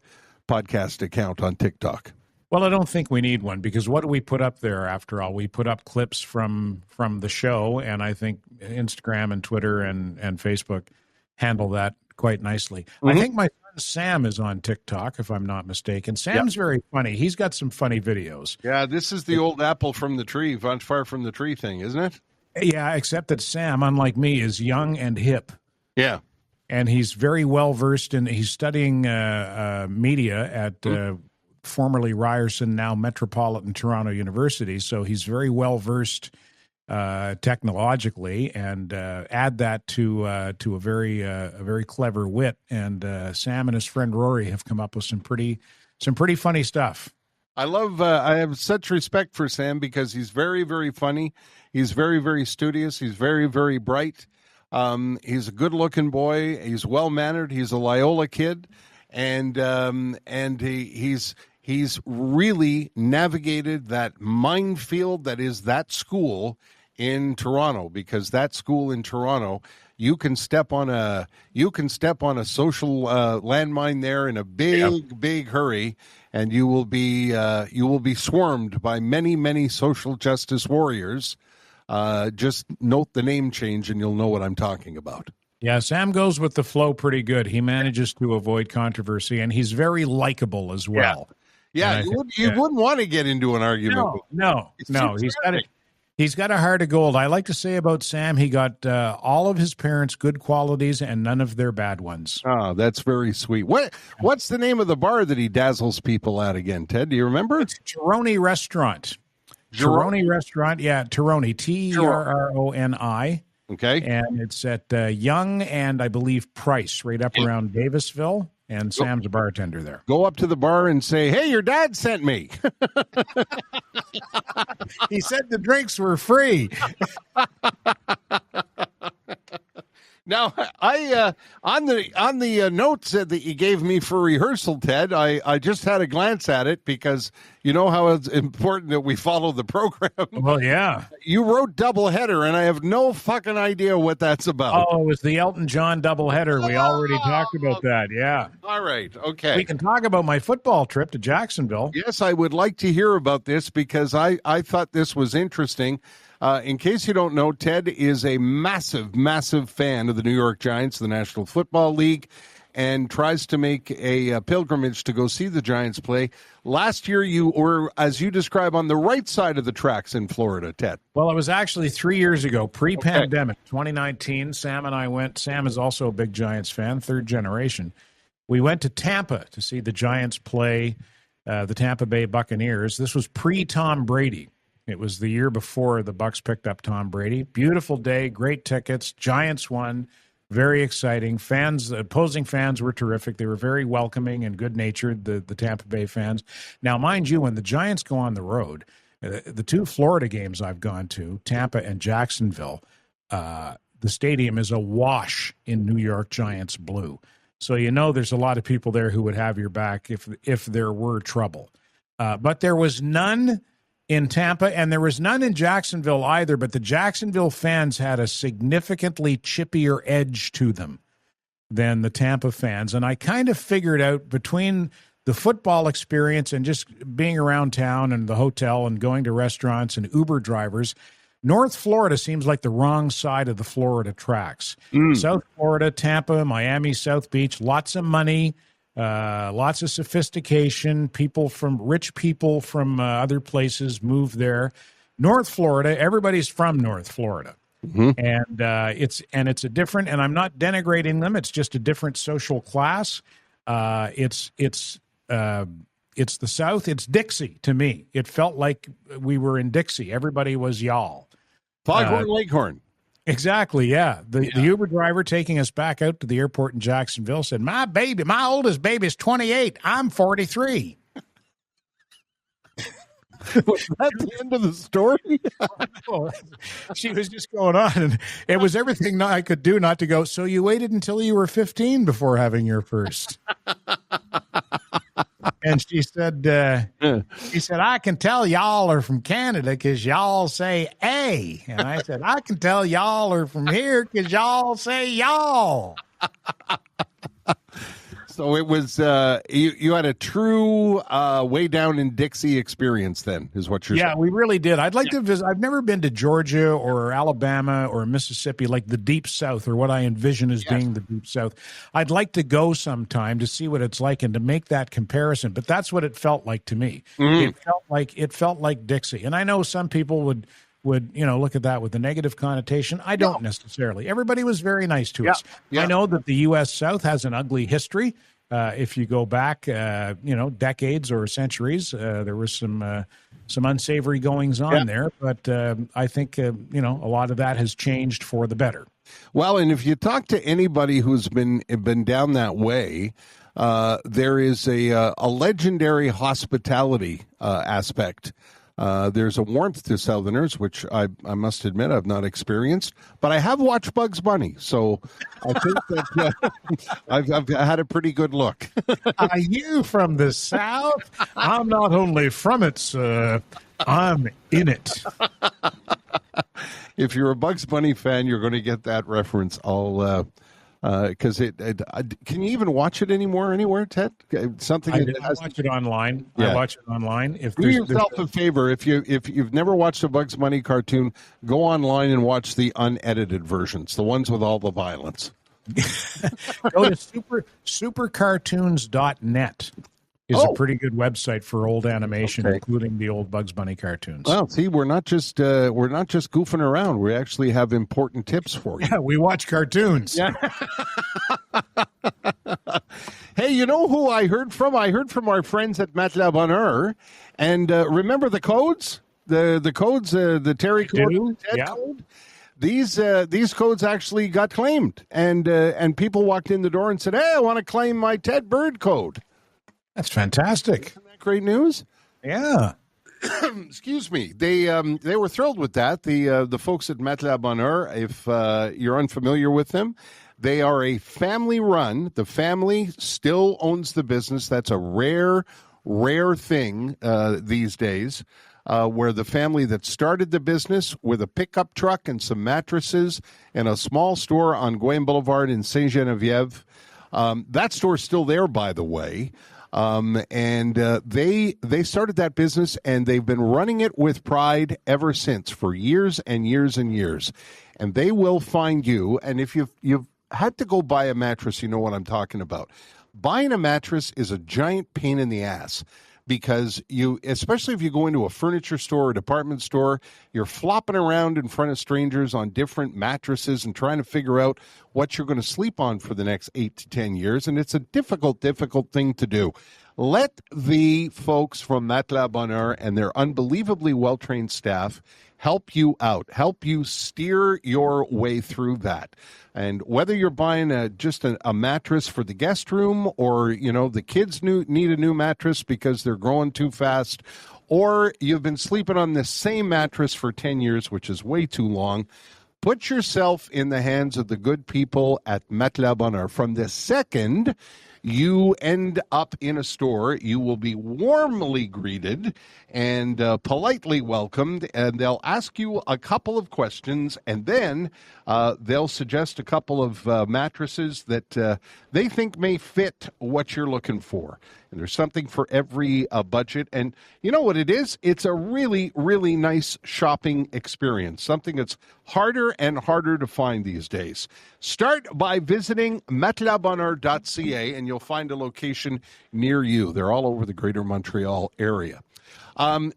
Speaker 2: podcast account on TikTok.
Speaker 3: Well, I don't think we need one because what do we put up there after all? We put up clips from the show, and I think Instagram and Twitter and Facebook handle that quite nicely. Mm-hmm. I think my friend Sam is on TikTok, if I'm not mistaken. Sam's very funny. He's got some funny videos.
Speaker 2: Yeah, this is the old apple from the tree, far from the tree thing, isn't it?
Speaker 3: Yeah, except that Sam, unlike me, is young and hip.
Speaker 2: Yeah.
Speaker 3: And he's very well-versed he's studying media at formerly Ryerson, now Metropolitan Toronto University. So he's very well versed technologically, and add that to a very clever wit. And Sam and his friend Rory have come up with some pretty funny stuff.
Speaker 2: I have such respect for Sam because he's very, very funny. He's very, very studious. He's very, very bright. He's a good-looking boy. He's well-mannered. He's a Loyola kid, and he's really navigated that minefield that is that school in Toronto, because that school in Toronto, you can step on a social landmine there in a big hurry, and you will be swarmed by many social justice warriors. Just note the name change, and you'll know what I'm talking about.
Speaker 3: Yeah, Sam goes with the flow pretty good. He manages to avoid controversy, and he's very likable as well.
Speaker 2: Yeah, you wouldn't want to get into an argument.
Speaker 3: No. He's got a heart of gold. I like to say about Sam, he got all of his parents' good qualities and none of their bad ones.
Speaker 2: Oh, that's very sweet. What's the name of the bar that he dazzles people at again, Ted? Do you remember?
Speaker 3: It's Tironi Restaurant. Tironi Restaurant, yeah, Tironi, Terroni.
Speaker 2: Okay.
Speaker 3: And it's at Yonge and I believe Price, right up around Davisville. And Sam's a bartender there.
Speaker 2: Go up to the bar and say, hey, your dad sent me.
Speaker 3: He said the drinks were free.
Speaker 2: Now, I on the notes that you gave me for rehearsal, Ted, I just had a glance at it because you know how it's important that we follow the program.
Speaker 3: Well, yeah.
Speaker 2: You wrote doubleheader, and I have no fucking idea what that's about.
Speaker 3: Oh, it was the Elton John doubleheader. We already talked about that, yeah.
Speaker 2: All right, okay.
Speaker 3: We can talk about my football trip to Jacksonville.
Speaker 2: Yes, I would like to hear about this because I thought this was interesting. In case you don't know, Ted is a massive fan of the New York Giants, the National Football League, and tries to make a pilgrimage to go see the Giants play. Last year, you were, as you describe, on the right side of the tracks in Florida, Ted.
Speaker 3: Well, it was actually 3 years ago, pre-pandemic, 2019. Sam and I went. Sam is also a big Giants fan, third generation. We went to Tampa to see the Giants play the Tampa Bay Buccaneers. This was pre-Tom Brady. It was the year before the Bucs picked up Tom Brady. Beautiful day, great tickets. Giants won. Very exciting. Fans, opposing fans were terrific. They were very welcoming and good-natured, the Tampa Bay fans. Now, mind you, when the Giants go on the road, the two Florida games I've gone to, Tampa and Jacksonville, the stadium is awash in New York Giants blue. So you know there's a lot of people there who would have your back if there were trouble. But there was none in Tampa, and there was none in Jacksonville either, but the Jacksonville fans had a significantly chippier edge to them than the Tampa fans. And I kind of figured out between the football experience and just being around town and the hotel and going to restaurants and Uber drivers, North Florida seems like the wrong side of the Florida tracks. South Florida, Tampa, Miami, South Beach, lots of money, lots of sophistication. Rich people from other places moved there. North Florida, everybody's from North Florida. Mm-hmm. And it's a different, and I'm not denigrating them. It's just a different social class. It's the South. It's Dixie to me. It felt like we were in Dixie. Everybody was y'all.
Speaker 2: Foghorn Leghorn.
Speaker 3: Exactly. Yeah. The Uber driver taking us back out to the airport in Jacksonville said, my oldest baby is 28. I'm 43.
Speaker 2: Was that the end of the story?
Speaker 3: She was just going on, and it was everything I could do not to go, so you waited until you were 15 before having your first. And she said, I can tell y'all are from Canada because y'all say A. And I said, I can tell y'all are from here because y'all say y'all.
Speaker 2: So it was you had a true way down in Dixie experience then, is what you're saying.
Speaker 3: Yeah, we really did. I'd like to visit. I've never been to Georgia or Alabama or Mississippi, like the Deep South, or what I envision as being the Deep South. I'd like to go sometime to see what it's like and to make that comparison. But that's what it felt like to me. Mm. It felt like Dixie. And I know some people would look at that with a negative connotation. I don't necessarily. Everybody was very nice to us. Yeah. I know that the U.S. South has an ugly history. If you go back, decades or centuries, there was some unsavory goings on there. But I think, a lot of that has changed for the better.
Speaker 2: Well, and if you talk to anybody who's been down that way, there is a legendary hospitality aspect. There's a warmth to Southerners, which I must admit I've not experienced, but I have watched Bugs Bunny, so I think that I've had a pretty good look.
Speaker 3: Are you from the South? I'm not only from it, sir, I'm in it.
Speaker 2: If you're a Bugs Bunny fan, you're going to get that reference all because can you even watch it anywhere, Ted? Something
Speaker 3: I watch it online. Yeah. I watch it online.
Speaker 2: Do yourself a favor. If you've never watched a Bugs Bunny cartoon, go online and watch the unedited versions, the ones with all the violence.
Speaker 3: Go to supercartoons.net. Is a pretty good website for old animation, including the old Bugs Bunny cartoons.
Speaker 2: Well, see, we're not just goofing around. We actually have important tips for you.
Speaker 3: Yeah, we watch cartoons. Yeah.
Speaker 2: Hey, you know who I heard from? I heard from our friends at Matelas Bonheur, and remember the codes, the codes, the Terry code, the Ted code. These codes actually got claimed, and people walked in the door and said, "Hey, I want to claim my Ted Bird code."
Speaker 3: That's fantastic.
Speaker 2: Isn't that great news?
Speaker 3: Yeah.
Speaker 2: Excuse me. They were thrilled with that. The folks at Matelas Bonheur, if you're unfamiliar with them, they are a family run. The family still owns the business. That's a rare thing these days, where the family that started the business with a pickup truck and some mattresses and a small store on Gouin Boulevard in Saint-Geneviève. That store's still there, by the way. They started that business, and they've been running it with pride ever since, for years and years and years. And they will find you. And if you've had to go buy a mattress, you know what I'm talking about. Buying a mattress is a giant pain in the ass, because especially if you go into a furniture store or department store, you're flopping around in front of strangers on different mattresses and trying to figure out what you're going to sleep on for the next 8 to 10 years. And it's a difficult thing to do. Let the folks from Matelas Bonheur and their unbelievably well-trained staff help you out, help you steer your way through that. And whether you're buying just a mattress for the guest room, or, the kids need a new mattress because they're growing too fast, or you've been sleeping on the same mattress for 10 years, which is way too long, put yourself in the hands of the good people at Matelas Bonheur. From the second you end up in a store, you will be warmly greeted and politely welcomed, and they'll ask you a couple of questions, and then they'll suggest a couple of mattresses that they think may fit what you're looking for. And there's something for every budget. And you know what it is? It's a really, really nice shopping experience, something that's harder and harder to find these days. Start by visiting matelasbonheur.ca, and you'll find a location near you. They're all over the greater Montreal area.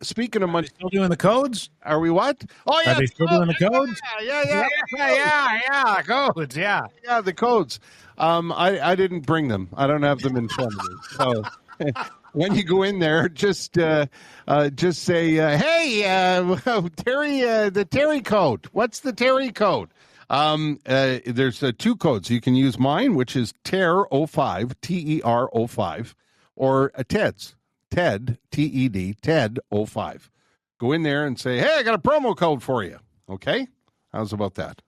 Speaker 2: Speaking of Montreal,
Speaker 3: Still doing the codes?
Speaker 2: are we what? Oh, yeah.
Speaker 3: Are they still doing the codes?
Speaker 2: Yeah,
Speaker 3: codes, yeah.
Speaker 2: Yeah, the codes. I didn't bring them. I don't have them in front of me. So when you go in there, just say, hey, Terry, the Terry code. What's the Terry code? There's two codes. You can use mine, which is TER05, TER05, or Ted's. Ted, T-E-D, TED05. Go in there and say, hey, I got a promo code for you. Okay? How's about that?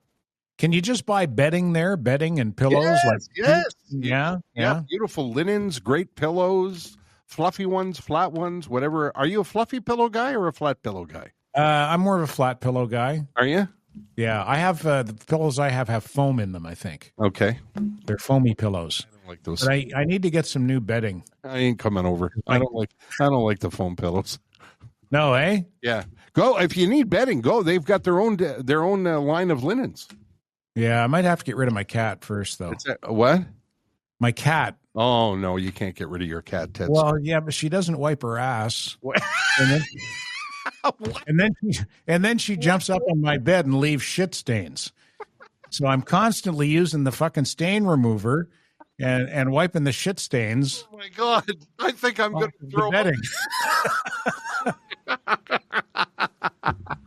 Speaker 3: Can you just buy bedding there? Bedding and pillows?
Speaker 2: Yes.
Speaker 3: Yeah.
Speaker 2: Beautiful linens, great pillows, fluffy ones, flat ones, whatever. Are you a fluffy pillow guy or a flat pillow guy?
Speaker 3: I'm more of a flat pillow guy.
Speaker 2: Are you?
Speaker 3: Yeah, I have the pillows I have foam in them, I think.
Speaker 2: Okay.
Speaker 3: They're foamy pillows.
Speaker 2: I don't like those.
Speaker 3: But I need to get some new bedding.
Speaker 2: I ain't coming over. I don't like the foam pillows.
Speaker 3: No, eh?
Speaker 2: Yeah. Go if you need bedding, go. They've got their own line of linens.
Speaker 3: Yeah, I might have to get rid of my cat first, though.
Speaker 2: What?
Speaker 3: My cat.
Speaker 2: Oh, no, you can't get rid of your cat, Ted.
Speaker 3: Well, yeah, but she doesn't wipe her ass. And then she jumps up on my bed and leaves shit stains. So I'm constantly using the fucking stain remover and wiping the shit stains.
Speaker 2: Oh my God! I think I'm going to throw
Speaker 3: bedding.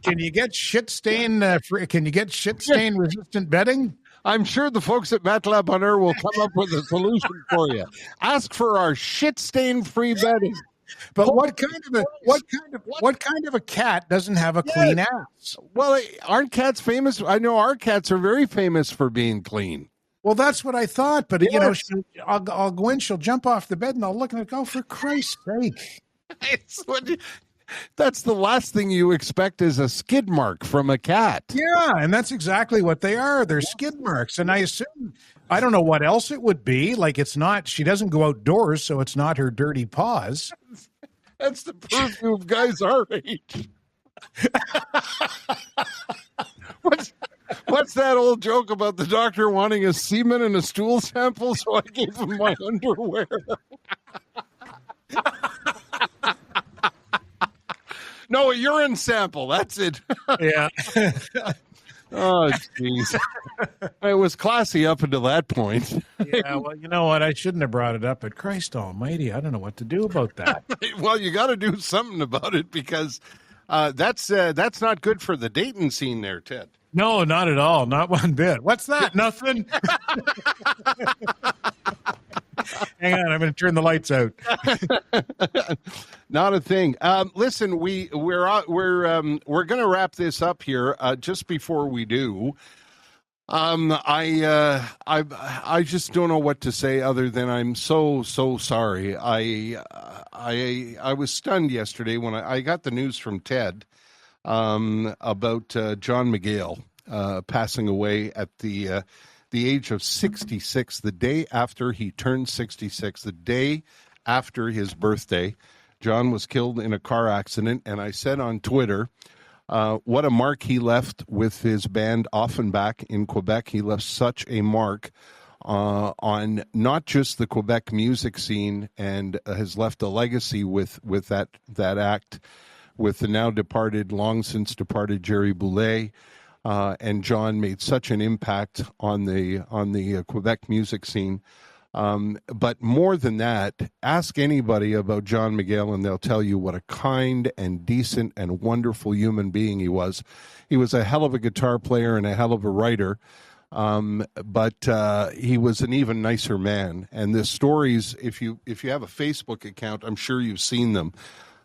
Speaker 3: Can you get shit stain? Can you get shit stain resistant bedding?
Speaker 2: I'm sure the folks at Matelas Bonheur will come up with a solution for you. Ask for our shit stain free bedding.
Speaker 3: But what kind of a cat doesn't have a clean ass?
Speaker 2: Well, aren't cats famous? I know our cats are very famous for being clean.
Speaker 3: Well, that's what I thought. But I'll go in. She'll jump off the bed, and I'll look and go, for Christ's sake!
Speaker 2: That's the last thing you expect is a skid mark from a cat.
Speaker 3: Yeah, and that's exactly what they are. They're skid marks, and I assume. I don't know what else it would be. Like, it's not, she doesn't go outdoors, so it's not her dirty paws.
Speaker 2: That's the proof of guys our age. What's that old joke about the doctor wanting a semen and a stool sample, so I gave him my underwear? No, a urine sample. That's it.
Speaker 3: Yeah.
Speaker 2: Oh, jeez. It was classy up until that point.
Speaker 3: Yeah, well, you know what? I shouldn't have brought it up, but Christ almighty, I don't know what to do about that.
Speaker 2: Well, you got to do something about it because that's not good for the dating scene there, Ted.
Speaker 3: No, not at all. Not one bit. What's that? Nothing. Hang on, I'm going to turn the lights out.
Speaker 2: Not a thing. Listen, we're going to wrap this up here. Just before we do, I just don't know what to say other than I'm so sorry. I was stunned yesterday when I got the news from Ted about John McGill passing away at the age of 66, the day after he turned 66, the day after his birthday. John was killed in a car accident, and I said on Twitter, what a mark he left with his band Offenbach in Quebec. He left such a mark on not just the Quebec music scene, and has left a legacy with that act with the now departed, long since departed Jerry Boulay. And John made such an impact on the Quebec music scene. But more than that, ask anybody about John McGill and they'll tell you what a kind and decent and wonderful human being he was. He was a hell of a guitar player and a hell of a writer, but he was an even nicer man. And the stories, if you have a Facebook account, I'm sure you've seen them.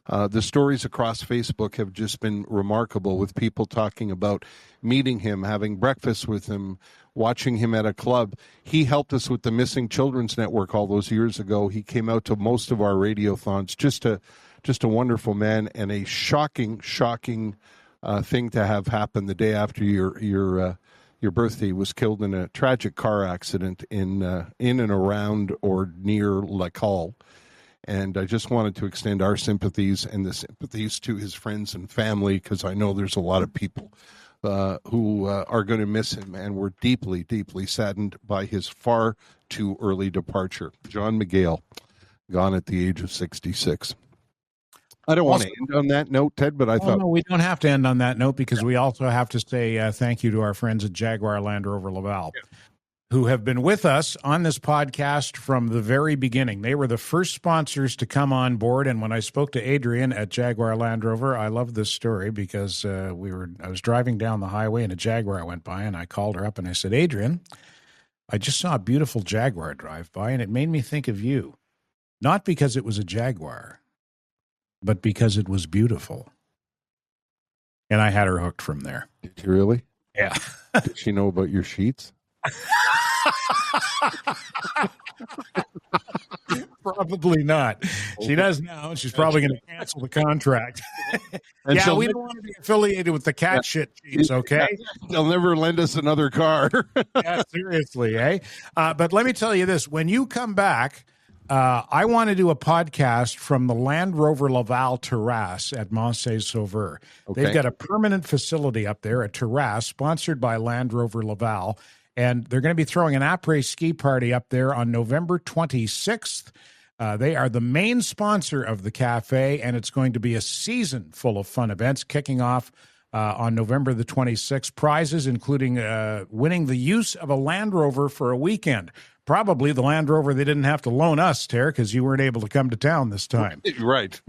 Speaker 2: The stories across Facebook have just been remarkable, with people talking about meeting him, having breakfast with him, watching him at a club. He helped us with the Missing Children's Network all those years ago. He came out to most of our radiothons. Just a wonderful man, and a shocking thing to have happen the day after your birthday. He was killed in a tragic car accident in and around or near Laval. And I just wanted to extend our sympathies and the sympathies to his friends and family, because I know there's a lot of people who are going to miss him, and we're deeply, deeply saddened by his far too early departure. John McGill, gone at the age of 66. I don't want to end on that note, Ted, but I thought...
Speaker 3: No, we don't have to end on that note, because we also have to say thank you to our friends at Jaguar Land Rover Laval, who have been with us on this podcast from the very beginning. They were the first sponsors to come on board, and when I spoke to Adrian at Jaguar Land Rover, I love this story because I was driving down the highway and a Jaguar went by, and I called her up and I said, Adrian, I just saw a beautiful Jaguar drive by, and it made me think of you. Not because it was a Jaguar, but because it was beautiful. And I had her hooked from there.
Speaker 2: Did you really?
Speaker 3: Yeah.
Speaker 2: Did she know about your sheets?
Speaker 3: Probably not. She does now, and she's probably going to cancel the contract.
Speaker 2: And
Speaker 3: yeah, we don't want to be affiliated with the cat shit sheets, okay?
Speaker 2: They'll never lend us another car.
Speaker 3: Yeah, seriously, eh? But let me tell you this. When you come back, I want to do a podcast from the Land Rover Laval terrace at Matelas Bonheur.
Speaker 2: Okay.
Speaker 3: They've got a permanent facility up there, a terrace sponsored by Land Rover Laval, and they're going to be throwing an après-ski party up there on November 26th. They are the main sponsor of the cafe, and it's going to be a season full of fun events kicking off on November the 26th. Prizes including winning the use of a Land Rover for a weekend. Probably the Land Rover they didn't have to loan us, Ter, because you weren't able to come to town this time.
Speaker 2: Right.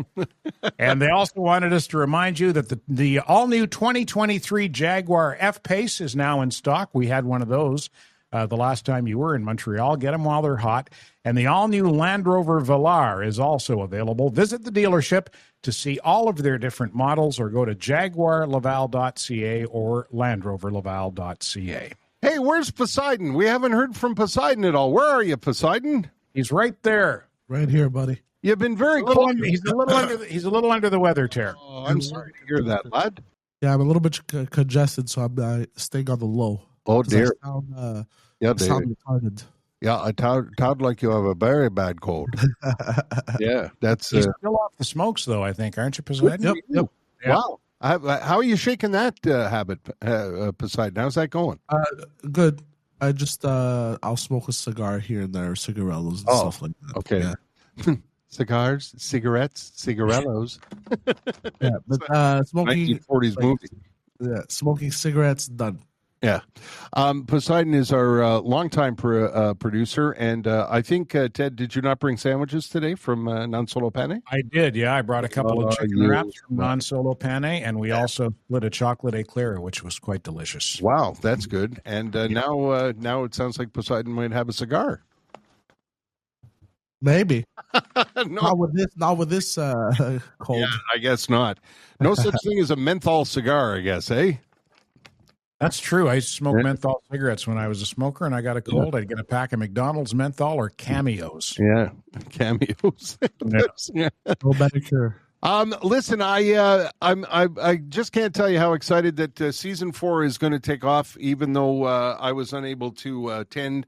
Speaker 3: And they also wanted us to remind you that the all-new 2023 Jaguar F-Pace is now in stock. We had one of those the last time you were in Montreal. Get them while they're hot. And the all-new Land Rover Velar is also available. Visit the dealership to see all of their different models, or go to jaguarlaval.ca or landroverlaval.ca.
Speaker 2: Hey, where's Poseidon? We haven't heard from Poseidon at all. Where are you, Poseidon?
Speaker 3: He's right there.
Speaker 4: Right here, buddy.
Speaker 2: You've been very quiet.
Speaker 3: He's a little under the weather, Ter.
Speaker 2: Oh, I'm sorry to hear that, lad.
Speaker 4: Yeah, I'm a little bit congested, so I'm staying on the low.
Speaker 2: Oh, dear.
Speaker 4: I sound,
Speaker 2: Yeah,
Speaker 4: I sound retarded.
Speaker 2: Yeah, I sound like you have a very bad cold. Yeah, that's...
Speaker 3: He's still off the smokes, though, I think, aren't you, Poseidon?
Speaker 4: Yep.
Speaker 3: Yeah.
Speaker 2: Wow. How are you shaking that habit, Poseidon? How's that going?
Speaker 4: Good. I just I'll smoke a cigar here and there, cigarellos and stuff like that.
Speaker 2: Okay.
Speaker 4: Yeah.
Speaker 2: Cigars, cigarettes, cigarellos.
Speaker 4: Yeah, but smoking
Speaker 2: 1940s movie.
Speaker 4: Yeah, smoking cigarettes done.
Speaker 2: Yeah. Poseidon is our longtime producer, and I think, Ted, did you not bring sandwiches today from Non Solo Pane?
Speaker 3: I did, yeah. I brought a couple of chicken wraps from Non Solo Pane, and we also split a chocolate eclair, which was quite delicious.
Speaker 2: Wow, that's good. And now it sounds like Poseidon might have a cigar.
Speaker 4: Maybe.
Speaker 2: No.
Speaker 4: Not with this cold.
Speaker 2: Yeah, I guess not. No such thing as a menthol cigar, I guess, eh?
Speaker 3: That's true. I used to smoke menthol cigarettes when I was a smoker, and I got a cold. I'd get a pack of McDonald's menthol or Cameos.
Speaker 2: Yeah, Cameos. Yeah.
Speaker 4: No better cure.
Speaker 2: Listen, I just can't tell you how excited that season 4 is going to take off, even though I was unable to attend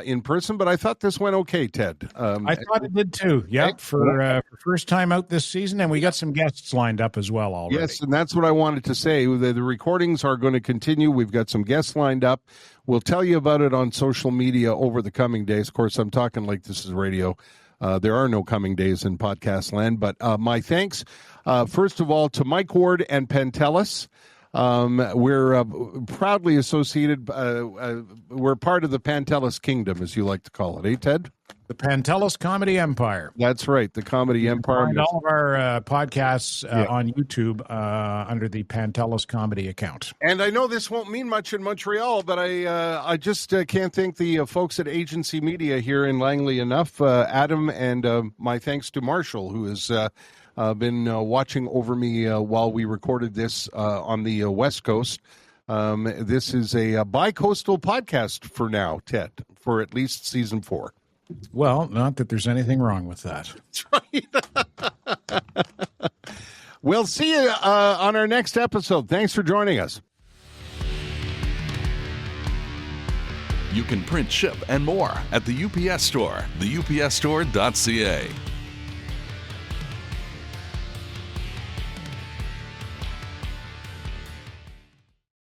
Speaker 2: in person, but I thought this went okay, Ted.
Speaker 3: I thought it did too. Yep, for first time out this season, and we got some guests lined up as well already.
Speaker 2: Yes, and that's what I wanted to say. The recordings are going to continue. We've got some guests lined up. We'll tell you about it on social media over the coming days. Of course, I'm talking like this is radio. There are no coming days in podcast land, but my thanks, first of all, to Mike Ward and Pantelis. We're proudly associated. We're part of the Pantelis Kingdom, as you like to call it, eh, Ted?
Speaker 3: The Pantelis Comedy Empire.
Speaker 2: That's right, the Comedy Empire.
Speaker 3: Find all of our podcasts on YouTube under the Pantelis Comedy account.
Speaker 2: And I know this won't mean much in Montreal, but I just can't thank the folks at Agency Media here in Langley enough. Adam, and my thanks to Marshall, who has been watching over me while we recorded this on the West Coast. This is a bi-coastal podcast for now, Ted, for at least season 4.
Speaker 3: Well, not that there's anything wrong with that.
Speaker 2: That's right. We'll see you on our next episode. Thanks for joining us.
Speaker 1: You can print, ship, and more at the UPS Store, theupsstore.ca.